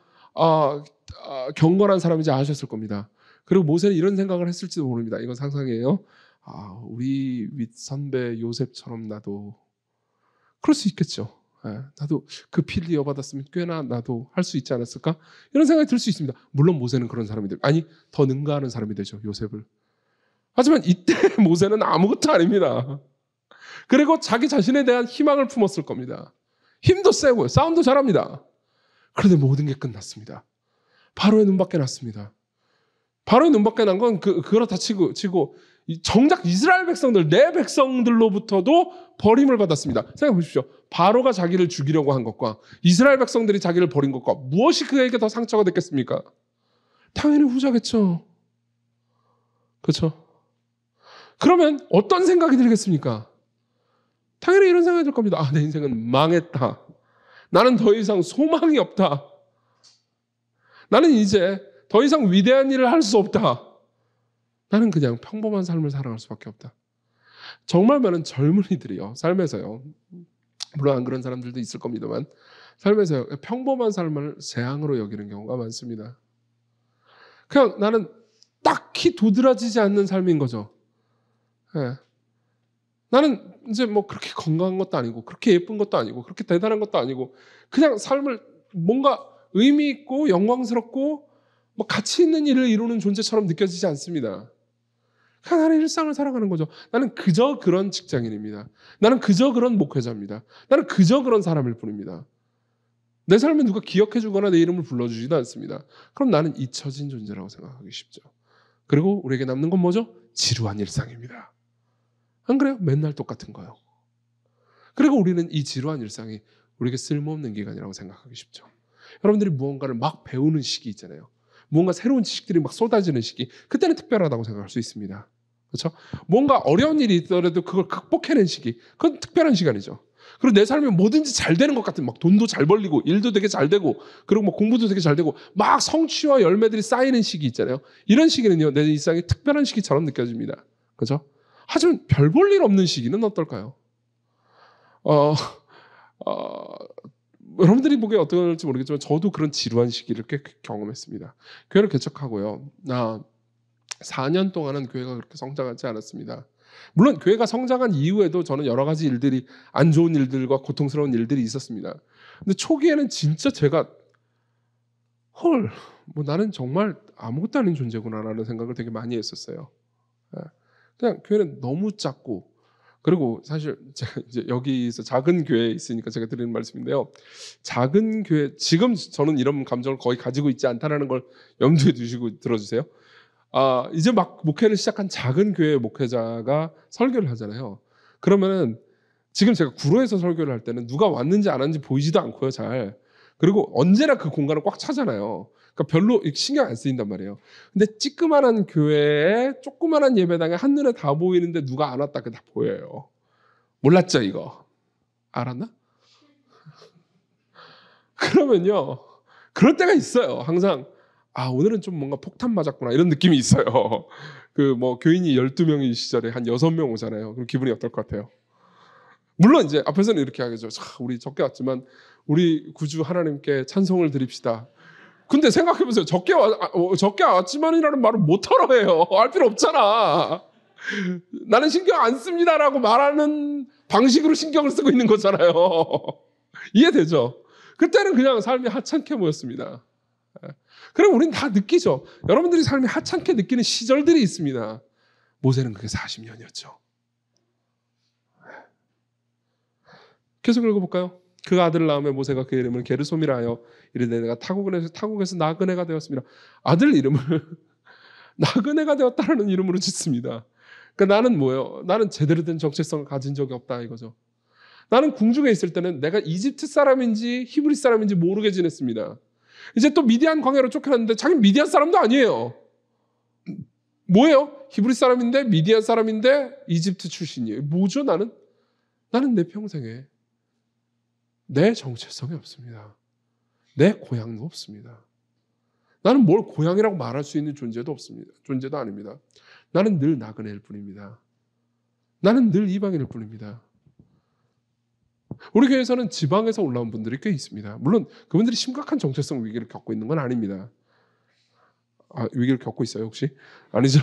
경건한 사람인지 아셨을 겁니다. 그리고 모세는 이런 생각을 했을지도 모릅니다. 이건 상상이에요. 우리 윗선배 요셉처럼 나도 그럴 수 있겠죠. 나도 그 피를 이어받았으면 꽤나 나도 할 수 있지 않았을까? 이런 생각이 들 수 있습니다. 물론 모세는 그런 사람이 되고 더 능가하는 사람이 되죠. 요셉을. 하지만 이때 모세는 아무것도 아닙니다. 그리고 자기 자신에 대한 희망을 품었을 겁니다. 힘도 세고요. 싸움도 잘합니다. 그런데 모든 게 끝났습니다. 바로의 눈밖에 났습니다. 바로의 눈밖에 난 건 그렇다 치고 정작 이스라엘 백성들, 내 백성들로부터도 버림을 받았습니다. 생각해 보십시오. 바로가 자기를 죽이려고 한 것과 이스라엘 백성들이 자기를 버린 것과 무엇이 그에게 더 상처가 됐겠습니까? 당연히 후자겠죠. 그렇죠? 그러면 어떤 생각이 들겠습니까? 당연히 이런 생각이 들 겁니다. 내 인생은 망했다. 나는 더 이상 소망이 없다. 나는 이제 더 이상 위대한 일을 할 수 없다. 나는 그냥 평범한 삶을 살아갈 수밖에 없다. 정말 많은 젊은이들이요, 삶에서요, 물론 안 그런 사람들도 있을 겁니다만, 삶에서 평범한 삶을 재앙으로 여기는 경우가 많습니다. 그냥 나는 딱히 도드라지지 않는 삶인 거죠. 예. 나는 이제 뭐 그렇게 건강한 것도 아니고, 그렇게 예쁜 것도 아니고, 그렇게 대단한 것도 아니고, 그냥 삶을 뭔가 의미 있고 영광스럽고 뭐 가치 있는 일을 이루는 존재처럼 느껴지지 않습니다. 그냥 나는 일상을 살아가는 거죠. 나는 그저 그런 직장인입니다. 나는 그저 그런 목회자입니다. 나는 그저 그런 사람일 뿐입니다. 내 삶에 누가 기억해 주거나 내 이름을 불러주지도 않습니다. 그럼 나는 잊혀진 존재라고 생각하기 쉽죠. 그리고 우리에게 남는 건 뭐죠? 지루한 일상입니다. 안 그래요? 맨날 똑같은 거요. 그리고 우리는 이 지루한 일상이 우리에게 쓸모없는 기간이라고 생각하기 쉽죠. 여러분들이 무언가를 막 배우는 시기 있잖아요. 무언가 새로운 지식들이 막 쏟아지는 시기, 그때는 특별하다고 생각할 수 있습니다. 그렇죠? 뭔가 어려운 일이 있더라도 그걸 극복해낸 시기, 그건 특별한 시간이죠. 그리고 내 삶에 뭐든지 잘 되는 것 같은, 막 돈도 잘 벌리고 일도 되게 잘 되고 그리고 뭐 공부도 되게 잘 되고 막 성취와 열매들이 쌓이는 시기 있잖아요. 이런 시기는요, 내 일상이 특별한 시기처럼 느껴집니다. 그렇죠? 하지만 별 볼 일 없는 시기는 어떨까요? 여러분들이 보기에 어떨지 모르겠지만 저도 그런 지루한 시기를 꽤 경험했습니다. 교회를 개척하고요, 4년 동안은 교회가 그렇게 성장하지 않았습니다. 물론 교회가 성장한 이후에도 저는 여러 가지 일들이, 안 좋은 일들과 고통스러운 일들이 있었습니다. 근데 초기에는 진짜 제가 뭐 나는 정말 아무것도 아닌 존재구나라는 생각을 되게 많이 했었어요. 그냥 교회는 너무 작고, 그리고 사실 제가 이제 여기서 작은 교회에 있으니까 제가 드리는 말씀인데요. 작은 교회, 지금 저는 이런 감정을 거의 가지고 있지 않다는 걸 염두에 두시고 들어주세요. 이제 막 목회를 시작한 작은 교회 목회자가 설교를 하잖아요. 그러면은 지금 제가 구로에서 설교를 할 때는 누가 왔는지 안 왔는지 보이지도 않고요, 잘. 그리고 언제나 그 공간을 꽉 차잖아요. 그러니까 별로 신경 안 쓰인단 말이에요. 근데 찌끄만한 교회에 조그만한 예배당에 한눈에 다 보이는데 누가 안 왔다, 그게 다 보여요. 몰랐죠, 이거? 알았나? 그러면요, 그럴 때가 있어요. 항상 오늘은 좀 뭔가 폭탄 맞았구나 이런 느낌이 있어요. 그 뭐 교인이 12명인 시절에 한 6명 오잖아요. 그럼 기분이 어떨 것 같아요? 물론 이제 앞에서는 이렇게 하겠죠. 우리 적게 왔지만 우리 구주 하나님께 찬송을 드립시다. 근데 생각해보세요. 적게 왔지만이라는 말을 못하러 해요. 할 필요 없잖아. 나는 신경 안 씁니다라고 말하는 방식으로 신경을 쓰고 있는 거잖아요. 이해되죠? 그때는 그냥 삶이 하찮게 보였습니다. 그럼 우리는 다 느끼죠. 여러분들이 삶이 하찮게 느끼는 시절들이 있습니다. 모세는 그게 40년이었죠. 계속 읽어볼까요? 그 아들을 낳으며 모세가 그 이름을 게르솜이라 하여 이르되 내가 타국에서 나그네가 되었습니다. 아들 이름을 나그네가 되었다라는 이름으로 짓습니다. 그러니까 나는 뭐예요? 나는 제대로 된 정체성을 가진 적이 없다 이거죠. 나는 궁중에 있을 때는 내가 이집트 사람인지 히브리 사람인지 모르게 지냈습니다. 이제 또 미디안 광야로 쫓겨났는데 자기는 미디안 사람도 아니에요. 뭐예요? 히브리 사람인데 미디안 사람인데 이집트 출신이에요. 뭐죠 나는? 나는 내 평생에 내 정체성이 없습니다. 내 고향도 없습니다. 나는 뭘 고향이라고 말할 수 있는 존재도 없습니다. 존재도 아닙니다. 나는 늘 나그네일 뿐입니다. 나는 늘 이방인일 뿐입니다. 우리 교회에서는 지방에서 올라온 분들이 꽤 있습니다. 물론 그분들이 심각한 정체성 위기를 겪고 있는 건 아닙니다. 위기를 겪고 있어요 혹시? 아니죠.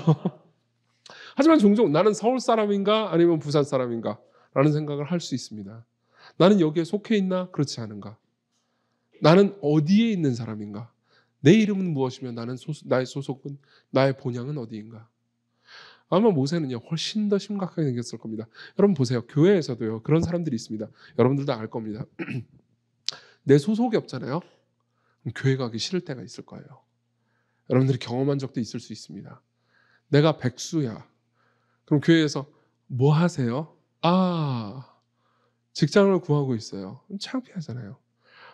하지만 종종 나는 서울 사람인가 아니면 부산 사람인가 라는 생각을 할 수 있습니다. 나는 여기에 속해 있나 그렇지 않은가? 나는 어디에 있는 사람인가? 내 이름은 무엇이며 나의 소속은, 나의 본향은 어디인가? 아마 모세는요 훨씬 더 심각하게 생겼을 겁니다. 여러분 보세요. 교회에서도요 그런 사람들이 있습니다. 여러분들도 알 겁니다. 내 소속이 없잖아요. 그럼 교회 가기 싫을 때가 있을 거예요. 여러분들이 경험한 적도 있을 수 있습니다. 내가 백수야. 그럼 교회에서 뭐 하세요? 직장을 구하고 있어요. 창피하잖아요.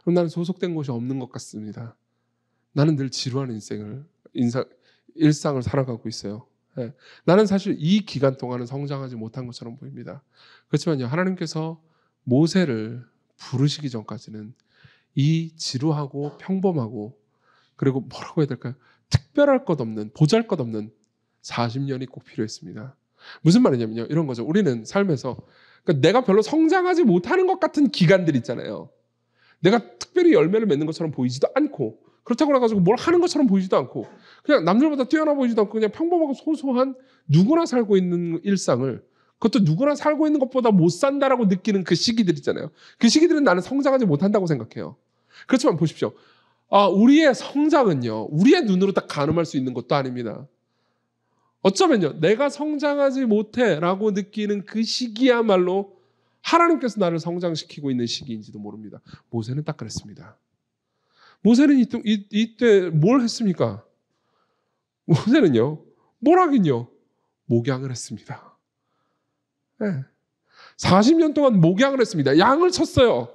그럼 나는 소속된 곳이 없는 것 같습니다. 나는 늘 지루한 일상을 살아가고 있어요. 예. 나는 사실 이 기간 동안은 성장하지 못한 것처럼 보입니다. 그렇지만요, 하나님께서 모세를 부르시기 전까지는 이 지루하고 평범하고 그리고 뭐라고 해야 될까요? 특별할 것 없는, 보잘 것 없는 40년이 꼭 필요했습니다. 무슨 말이냐면요, 이런 거죠. 우리는 삶에서 그러니까 내가 별로 성장하지 못하는 것 같은 기간들 있잖아요. 내가 특별히 열매를 맺는 것처럼 보이지도 않고 그렇다고 해가지고 뭘 하는 것처럼 보이지도 않고 그냥 남들보다 뛰어나 보이지도 않고 그냥 평범하고 소소한 누구나 살고 있는 일상을 그것도 누구나 살고 있는 것보다 못 산다라고 느끼는 그 시기들 있잖아요. 그 시기들은 나는 성장하지 못한다고 생각해요. 그렇지만 보십시오. 우리의 성장은요, 우리의 눈으로 딱 가늠할 수 있는 것도 아닙니다. 어쩌면요, 내가 성장하지 못해라고 느끼는 그 시기야말로 하나님께서 나를 성장시키고 있는 시기인지도 모릅니다. 모세는 딱 그랬습니다. 모세는 이때 뭘 했습니까? 모세는요, 뭘 하긴요, 목양을 했습니다. 네. 40년 동안 목양을 했습니다. 양을 쳤어요.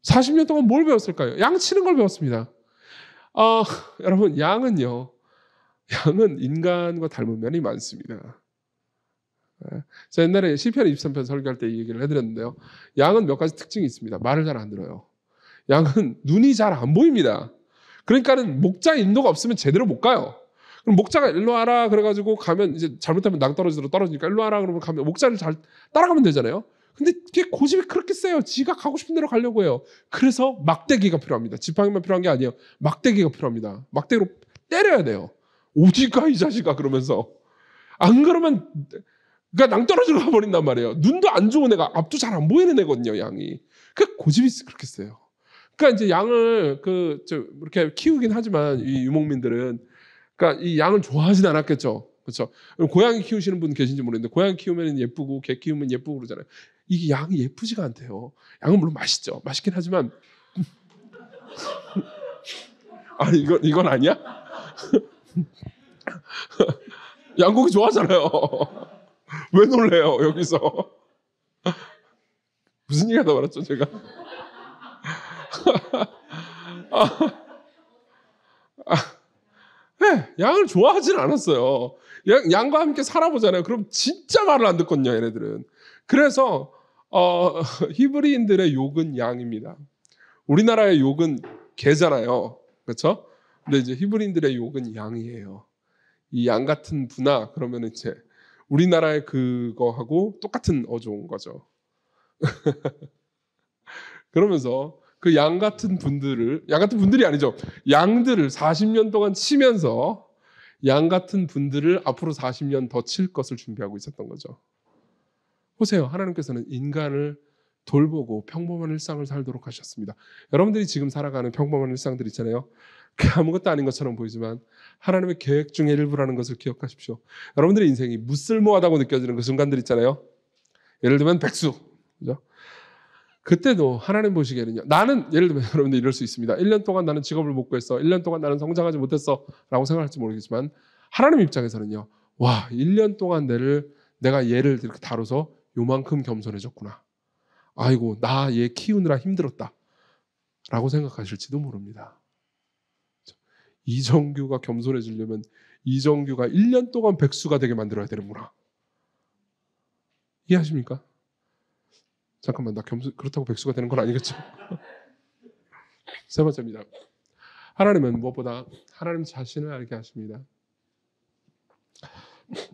40년 동안 뭘 배웠을까요? 양 치는 걸 배웠습니다. 여러분, 양은 인간과 닮은 면이 많습니다. 제가 옛날에 시편 23편 설교할 때 이 얘기를 해드렸는데요. 양은 몇 가지 특징이 있습니다. 말을 잘 안 들어요. 양은 눈이 잘 안 보입니다. 그러니까는 목자 인도가 없으면 제대로 못 가요. 그럼 목자가 일로 와라 그래가지고 가면 이제 잘못하면 낭떠러지로 떨어지니까 일로 와라 그러면 가면 목자를 잘 따라가면 되잖아요. 근데 걔 고집이 그렇게 세요. 지가 가고 싶은 대로 가려고 해요. 그래서 막대기가 필요합니다. 지팡이만 필요한 게 아니에요. 막대기가 필요합니다. 막대기로 때려야 돼요. 어디 가 이 자식아 그러면서. 안 그러면 그러니까 낭떠러지로 가버린단 말이에요. 눈도 안 좋은 애가 앞도 잘 안 보이는 애거든요. 양이. 그 고집이 그렇게 세요. 그러니까 이제 양을 이렇게 키우긴 하지만 이 유목민들은 그러니까 이 양을 좋아하진 않았겠죠. 그렇죠? 고양이 키우시는 분 계신지 모르겠는데 고양이 키우면 예쁘고 개 키우면 예쁘고 그러잖아요. 이게 양이 예쁘지가 않대요. 양은 물론 맛있죠. 맛있긴 하지만 아니 이건 아니야? 양고기 좋아하잖아요. 왜 놀래요 여기서? 무슨 얘기하다 말았죠 제가? 네, 양을 좋아하진 않았어요. 양과 함께 살아보잖아요. 그럼 진짜 말을 안 듣거든요, 얘네들은. 그래서 히브리인들의 욕은 양입니다. 우리나라의 욕은 개잖아요, 그렇죠? 근데 이제 히브리인들의 욕은 양이에요. 이 양 같은 분아 그러면 이제 우리나라의 그거하고 똑같은 어조인 거죠. 그러면서 그 양 같은 분들이 아니죠. 양들을 40년 동안 치면서 양 같은 분들을 앞으로 40년 더 칠 것을 준비하고 있었던 거죠. 보세요. 하나님께서는 인간을 돌보고 평범한 일상을 살도록 하셨습니다. 여러분들이 지금 살아가는 평범한 일상들 있잖아요. 그 아무것도 아닌 것처럼 보이지만 하나님의 계획 중의 일부라는 것을 기억하십시오. 여러분들의 인생이 무쓸모하다고 느껴지는 그 순간들 있잖아요. 예를 들면 백수. 그죠? 그때도 하나님 보시기에는요. 나는 예를 들면 여러분들 이럴 수 있습니다. 1년 동안 나는 직업을 못 구했어. 1년 동안 나는 성장하지 못했어. 라고 생각할지 모르겠지만 하나님 입장에서는요. 와 1년 동안 내가 얘를 이렇게 다뤄서 요만큼 겸손해졌구나. 아이고 나 얘 키우느라 힘들었다. 라고 생각하실지도 모릅니다. 이정규가 겸손해지려면 이정규가 1년 동안 백수가 되게 만들어야 되는구나. 이해하십니까? 잠깐만 나 그렇다고 백수가 되는 건 아니겠죠? 세 번째입니다. 하나님은 무엇보다 하나님 자신을 알게 하십니다.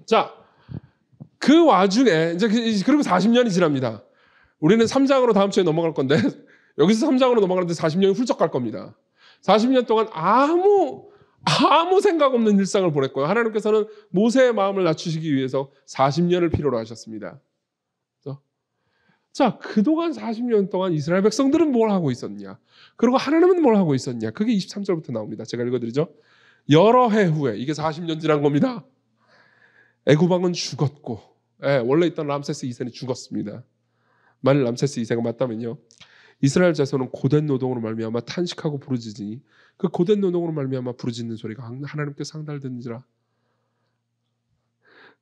자, 그 와중에 이제 그리고 40년이 지납니다. 우리는 3장으로 다음 주에 넘어갈 건데 여기서 3장으로 넘어가는데 40년이 훌쩍 갈 겁니다. 40년 동안 아무 생각 없는 일상을 보냈고요. 하나님께서는 모세의 마음을 낮추시기 위해서 40년을 필요로 하셨습니다. 자, 그동안 40년 동안 이스라엘 백성들은 뭘 하고 있었냐? 그리고 하나님은 뭘 하고 있었냐? 그게 23절부터 나옵니다. 제가 읽어드리죠. 여러 해 후에, 이게 40년 지난 겁니다. 애굽 왕은 죽었고, 원래 있던 람세스 2세는 죽었습니다. 만일 람세스 2세가 맞다면요, 이스라엘 자손은 고된 노동으로 말미암아 탄식하고 부르짖으니 그 고된 노동으로 말미암아 부르짖는 소리가 하나님께 상달되는지라.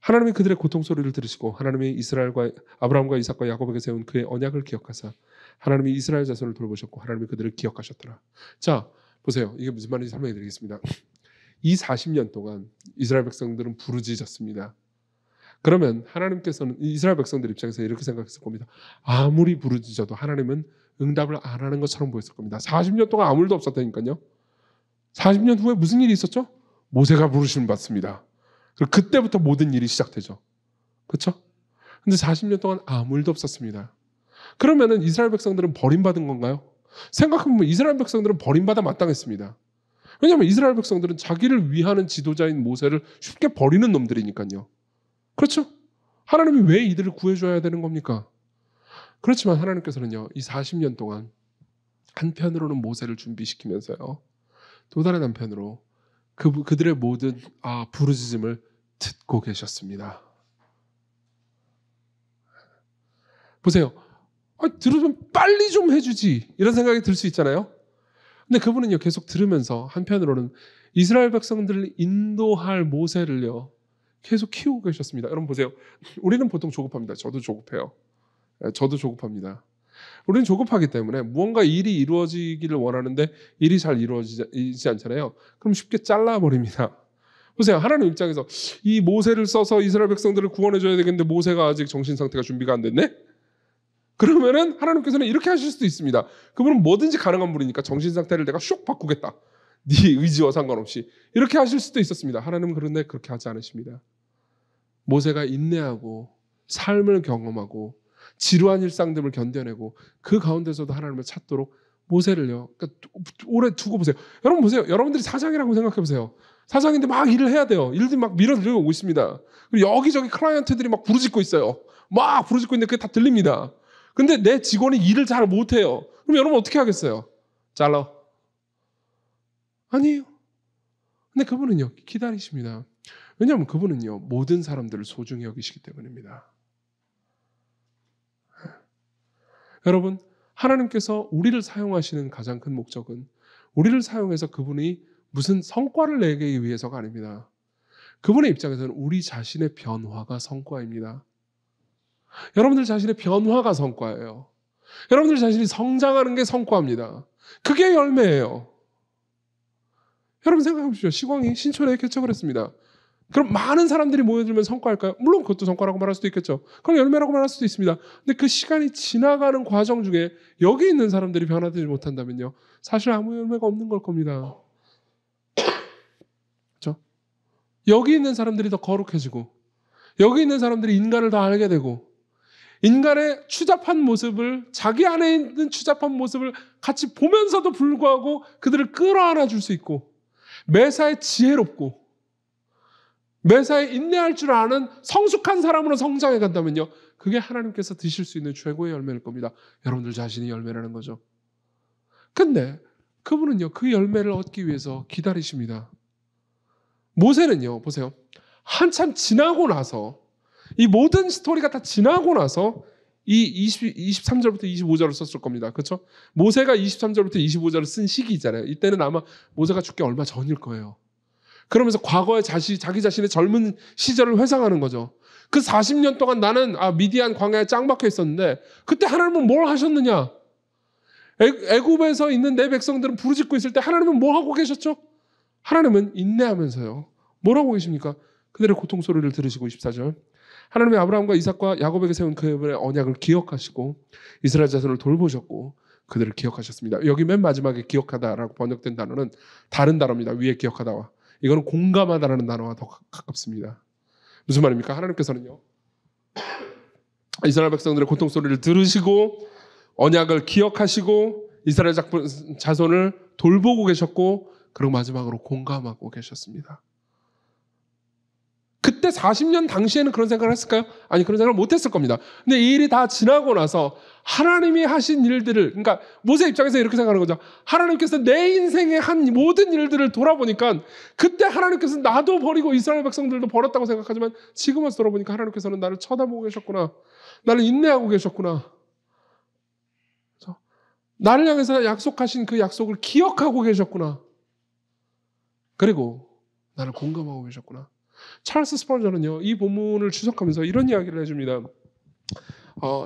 하나님이 그들의 고통 소리를 들으시고 하나님이 이스라엘과 아브라함과 이삭과 야곱에게 세운 그의 언약을 기억하사 하나님이 이스라엘 자손을 돌보셨고 하나님이 그들을 기억하셨더라. 자, 보세요. 이게 무슨 말인지 설명해 드리겠습니다. 이 40년 동안 이스라엘 백성들은 부르짖었습니다. 그러면 하나님께서는 이스라엘 백성들 입장에서 이렇게 생각했을 겁니다. 아무리 부르짖어도 하나님은 응답을 안 하는 것처럼 보였을 겁니다. 40년 동안 아무 일도 없었다니까요. 40년 후에 무슨 일이 있었죠? 모세가 부르심을 받습니다. 그리고 그때부터 모든 일이 시작되죠. 그렇죠? 근데 40년 동안 아무 일도 없었습니다. 그러면은 이스라엘 백성들은 버림받은 건가요? 생각해보면 이스라엘 백성들은 버림받아 마땅했습니다. 왜냐하면 이스라엘 백성들은 자기를 위하는 지도자인 모세를 쉽게 버리는 놈들이니까요. 그렇죠? 하나님이 왜 이들을 구해줘야 되는 겁니까? 그렇지만 하나님께서는요, 이 40년 동안 한편으로는 모세를 준비시키면서요, 또 다른 한편으로 그들의 모든 부르짖음을 듣고 계셨습니다. 보세요. 들으면 빨리 좀 해주지 이런 생각이 들 수 있잖아요. 근데 그분은요, 계속 들으면서 한편으로는 이스라엘 백성들을 인도할 모세를요 계속 키우고 계셨습니다. 여러분 보세요. 우리는 보통 조급합니다. 저도 조급해요. 저도 조급합니다. 우리는 조급하기 때문에 무언가 일이 이루어지기를 원하는데 일이 잘 이루어지지 않잖아요. 그럼 쉽게 잘라버립니다. 보세요. 하나님 입장에서 이 모세를 써서 이스라엘 백성들을 구원해줘야 되겠는데 모세가 아직 정신상태가 준비가 안 됐네? 그러면은 하나님께서는 이렇게 하실 수도 있습니다. 그분은 뭐든지 가능한 분이니까 정신상태를 내가 슉 바꾸겠다. 네 의지와 상관없이 이렇게 하실 수도 있었습니다. 하나님은 그런데 그렇게 하지 않으십니다. 모세가 인내하고 삶을 경험하고 지루한 일상들을 견뎌내고 그 가운데서도 하나님을 찾도록 모세를요, 그러니까 오래 두고 보세요. 여러분 보세요. 여러분들이 사장이라고 생각해 보세요. 사장인데 막 일을 해야 돼요. 일들이 막 밀어들어오고 있습니다. 그리고 여기저기 클라이언트들이 막 부르짖고 있어요. 막 부르짖고 있는데 그게 다 들립니다. 근데 내 직원이 일을 잘 못해요. 그럼 여러분 어떻게 하겠어요? 잘라. 아니에요. 근데 그분은요, 기다리십니다. 왜냐하면 그분은요, 모든 사람들을 소중히 여기시기 때문입니다. 여러분, 하나님께서 우리를 사용하시는 가장 큰 목적은 우리를 사용해서 그분이 무슨 성과를 내기 위해서가 아닙니다. 그분의 입장에서는 우리 자신의 변화가 성과입니다. 여러분들 자신의 변화가 성과예요. 여러분들 자신이 성장하는 게 성과입니다. 그게 열매예요. 여러분 생각해 보십시오. 시광이 신촌에 개척을 했습니다. 그럼 많은 사람들이 모여들면 성과일까요? 물론 그것도 성과라고 말할 수도 있겠죠. 그럼 열매라고 말할 수도 있습니다. 근데 그 시간이 지나가는 과정 중에 여기 있는 사람들이 변화되지 못한다면요, 사실 아무 열매가 없는 걸 겁니다. 그렇죠? 여기 있는 사람들이 더 거룩해지고 여기 있는 사람들이 인간을 더 알게 되고 인간의 추잡한 모습을, 자기 안에 있는 추잡한 모습을 같이 보면서도 불구하고 그들을 끌어안아 줄 수 있고 매사에 지혜롭고 매사에 인내할 줄 아는 성숙한 사람으로 성장해 간다면요, 그게 하나님께서 드실 수 있는 최고의 열매일 겁니다. 여러분들 자신이 열매라는 거죠. 근데 그분은요, 그 열매를 얻기 위해서 기다리십니다. 모세는요, 보세요. 한참 지나고 나서, 이 모든 스토리가 다 지나고 나서 이 23절부터 25절을 썼을 겁니다. 그렇죠? 모세가 23절부터 25절을 쓴 시기잖아요. 이때는 아마 모세가 죽기 얼마 전일 거예요. 그러면서 과거의 자기 자신의 젊은 시절을 회상하는 거죠. 그 40년 동안 나는 미디안 광야에 짱 박혀 있었는데 그때 하나님은 뭘 하셨느냐? 애굽에서 있는 내 백성들은 부르짖고 있을 때 하나님은 뭘 하고 계셨죠? 하나님은 인내하면서요, 뭘 하고 계십니까? 그들의 고통 소리를 들으시고 24절, 하나님이 아브라함과 이삭과 야곱에게 세운 그분의 언약을 기억하시고 이스라엘 자손을 돌보셨고 그들을 기억하셨습니다. 여기 맨 마지막에 기억하다라고 번역된 단어는 다른 단어입니다. 위에 기억하다와 이거는 공감하다라는 단어와 더 가깝습니다. 무슨 말입니까? 하나님께서는요, 이스라엘 백성들의 고통 소리를 들으시고 언약을 기억하시고 이스라엘 자손을 돌보고 계셨고 그리고 마지막으로 공감하고 계셨습니다. 그때 40년 당시에는 그런 생각을 했을까요? 아니, 그런 생각을 못했을 겁니다. 근데 이 일이 다 지나고 나서 하나님이 하신 일들을, 그러니까 모세 입장에서 이렇게 생각하는 거죠. 하나님께서 내 인생에 한 모든 일들을 돌아보니까 그때 하나님께서 나도 버리고 이스라엘 백성들도 버렸다고 생각하지만 지금 와서 돌아보니까 하나님께서는 나를 쳐다보고 계셨구나. 나를 인내하고 계셨구나. 그렇죠? 나를 향해서 약속하신 그 약속을 기억하고 계셨구나. 그리고 나를 공감하고 계셨구나. 찰스 스펄전은요, 이 본문을 추석하면서 이런 이야기를 해줍니다.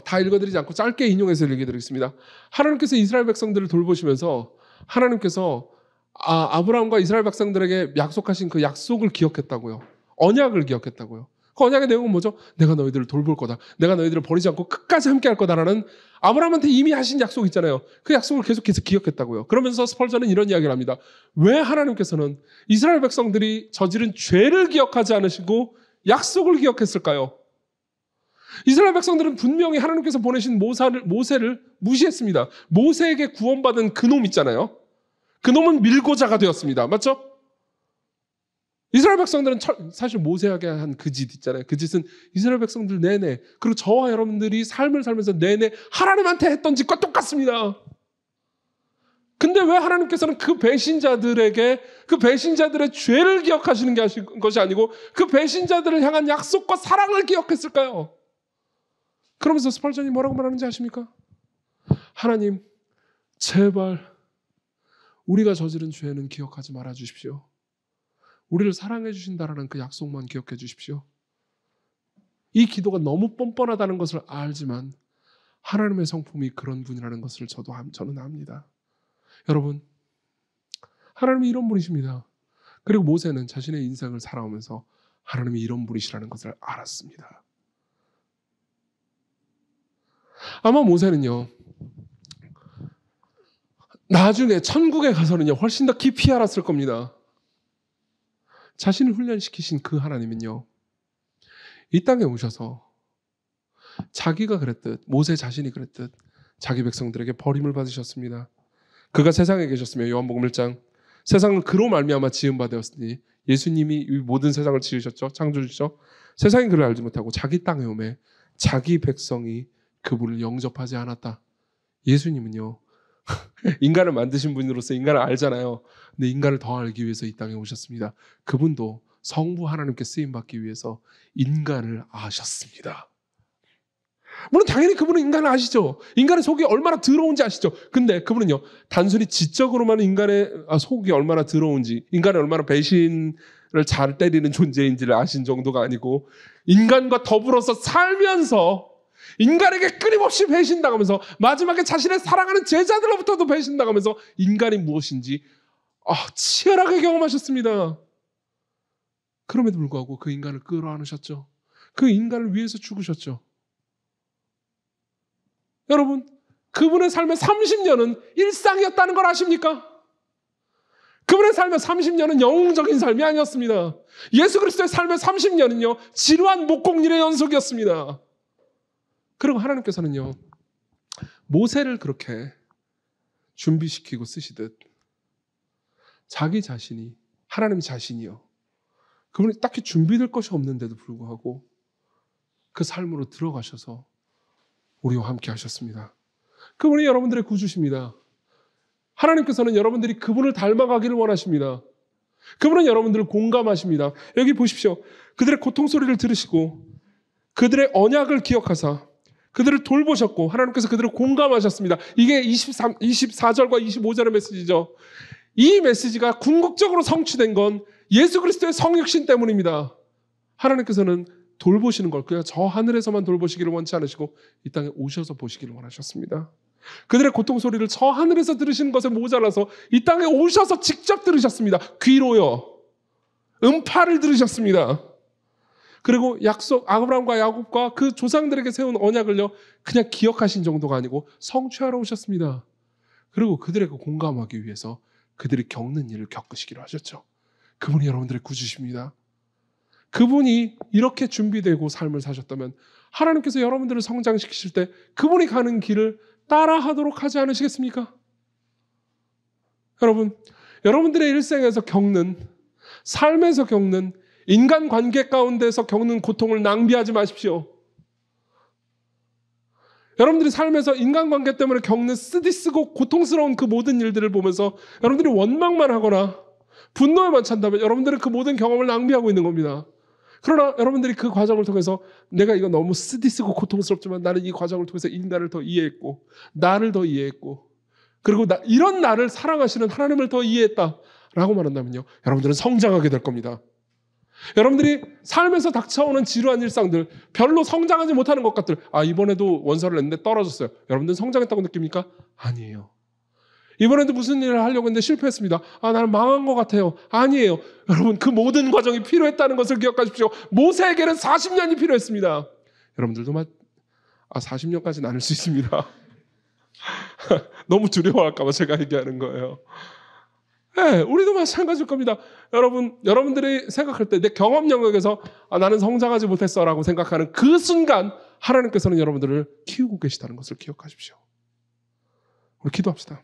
다 읽어드리지 않고 짧게 인용해서 읽어드리겠습니다. 하나님께서 이스라엘 백성들을 돌보시면서 하나님께서 아브라함과 이스라엘 백성들에게 약속하신 그 약속을 기억했다고요. 언약을 기억했다고요. 그 언약의 내용은 뭐죠? 내가 너희들을 돌볼 거다. 내가 너희들을 버리지 않고 끝까지 함께 할 거다라는 아브라함한테 이미 하신 약속 있잖아요. 그 약속을 계속해서 기억했다고요. 그러면서 스펄전은 이런 이야기를 합니다. 왜 하나님께서는 이스라엘 백성들이 저지른 죄를 기억하지 않으시고 약속을 기억했을까요? 이스라엘 백성들은 분명히 하나님께서 보내신 모세를 무시했습니다. 모세에게 구원받은 그놈 있잖아요. 그놈은 밀고자가 되었습니다. 맞죠? 이스라엘 백성들은 사실 모세에게 한 그 짓 있잖아요. 그 짓은 이스라엘 백성들 내내, 그리고 저와 여러분들이 삶을 살면서 내내 하나님한테 했던 짓과 똑같습니다. 근데 왜 하나님께서는 그 배신자들에게 그 배신자들의 죄를 기억하시는 것이 아니고 그 배신자들을 향한 약속과 사랑을 기억했을까요? 그러면서 스펄전이 뭐라고 말하는지 아십니까? 하나님, 제발 우리가 저지른 죄는 기억하지 말아 주십시오. 우리를 사랑해 주신다라는 그 약속만 기억해 주십시오. 이 기도가 너무 뻔뻔하다는 것을 알지만 하나님의 성품이 그런 분이라는 것을 저는 압니다. 여러분, 하나님이 이런 분이십니다. 그리고 모세는 자신의 인생을 살아오면서 하나님이 이런 분이시라는 것을 알았습니다. 아마 모세는요, 나중에 천국에 가서는요, 훨씬 더 깊이 알았을 겁니다. 자신을 훈련시키신 그 하나님은요, 이 땅에 오셔서 자기가 그랬듯, 모세 자신이 그랬듯 자기 백성들에게 버림을 받으셨습니다. 그가 세상에 계셨으며, 요한복음 1장, 세상은 그로 말미암아 지은 바 되었으니, 예수님이 이 모든 세상을 지으셨죠. 창조주죠. 세상이 그를 알지 못하고 자기 땅에 오매 자기 백성이 그분을 영접하지 않았다. 예수님은요, 인간을 만드신 분으로서 인간을 알잖아요. 근데 인간을 더 알기 위해서 이 땅에 오셨습니다. 그분도 성부 하나님께 쓰임받기 위해서 인간을 아셨습니다. 물론 당연히 그분은 인간을 아시죠. 인간의 속이 얼마나 더러운지 아시죠. 근데 그분은요, 단순히 지적으로만 인간의 속이 얼마나 더러운지, 인간이 얼마나 배신을 잘 때리는 존재인지를 아신 정도가 아니고, 인간과 더불어서 살면서 인간에게 끊임없이 배신당하면서 마지막에 자신의 사랑하는 제자들로부터도 배신당하면서 인간이 무엇인지 치열하게 경험하셨습니다. 그럼에도 불구하고 그 인간을 끌어안으셨죠. 그 인간을 위해서 죽으셨죠. 여러분, 그분의 삶의 30년은 일상이었다는 걸 아십니까? 그분의 삶의 30년은 영웅적인 삶이 아니었습니다. 예수 그리스도의 삶의 30년은요, 지루한 목공일의 연속이었습니다. 그리고 하나님께서는요, 모세를 그렇게 준비시키고 쓰시듯 자기 자신이, 하나님 자신이요, 그분이 딱히 준비될 것이 없는데도 불구하고 그 삶으로 들어가셔서 우리와 함께 하셨습니다. 그분이 여러분들의 구주십니다. 하나님께서는 여러분들이 그분을 닮아가기를 원하십니다. 그분은 여러분들을 공감하십니다. 여기 보십시오. 그들의 고통 소리를 들으시고 그들의 언약을 기억하사 그들을 돌보셨고 하나님께서 그들을 공감하셨습니다. 이게 24절과 25절의 메시지죠. 이 메시지가 궁극적으로 성취된 건 예수 그리스도의 성육신 때문입니다. 하나님께서는 돌보시는 걸 그냥 저 하늘에서만 돌보시기를 원치 않으시고 이 땅에 오셔서 보시기를 원하셨습니다. 그들의 고통 소리를 저 하늘에서 들으시는 것에 모자라서 이 땅에 오셔서 직접 들으셨습니다. 귀로요. 음파를 들으셨습니다. 그리고 약속, 아브라함과 야곱과 그 조상들에게 세운 언약을요, 그냥 기억하신 정도가 아니고 성취하러 오셨습니다. 그리고 그들에게 공감하기 위해서 그들이 겪는 일을 겪으시기로 하셨죠. 그분이 여러분들의 구주십니다. 그분이 이렇게 준비되고 삶을 사셨다면 하나님께서 여러분들을 성장시키실 때 그분이 가는 길을 따라하도록 하지 않으시겠습니까? 여러분, 여러분들의 일생에서 겪는, 삶에서 겪는, 인간관계 가운데서 겪는 고통을 낭비하지 마십시오. 여러분들이 삶에서 인간관계 때문에 겪는 쓰디쓰고 고통스러운 그 모든 일들을 보면서 여러분들이 원망만 하거나 분노에만 찬다면 여러분들은 그 모든 경험을 낭비하고 있는 겁니다. 그러나 여러분들이 그 과정을 통해서 내가 이거 너무 쓰디쓰고 고통스럽지만 나는 이 과정을 통해서 인간을 더 이해했고 나를 더 이해했고 그리고 이런 나를 사랑하시는 하나님을 더 이해했다라고 말한다면요, 여러분들은 성장하게 될 겁니다. 여러분들이 삶에서 닥쳐오는 지루한 일상들, 별로 성장하지 못하는 것들, 이번에도 원서를 냈는데 떨어졌어요. 여러분들은 성장했다고 느낍니까? 아니에요. 이번에도 무슨 일을 하려고 했는데 실패했습니다. 나는 망한 것 같아요. 아니에요. 여러분, 그 모든 과정이 필요했다는 것을 기억하십시오. 모세에게는 40년이 필요했습니다. 여러분들도 40년까지는 아닐 수 있습니다. 너무 두려워할까 봐 제가 얘기하는 거예요. 네, 우리도 마찬가지일 겁니다. 여러분들이 생각할 때 내 경험 영역에서 나는 성장하지 못했어라고 생각하는 그 순간 하나님께서는 여러분들을 키우고 계시다는 것을 기억하십시오. 우리 기도합시다.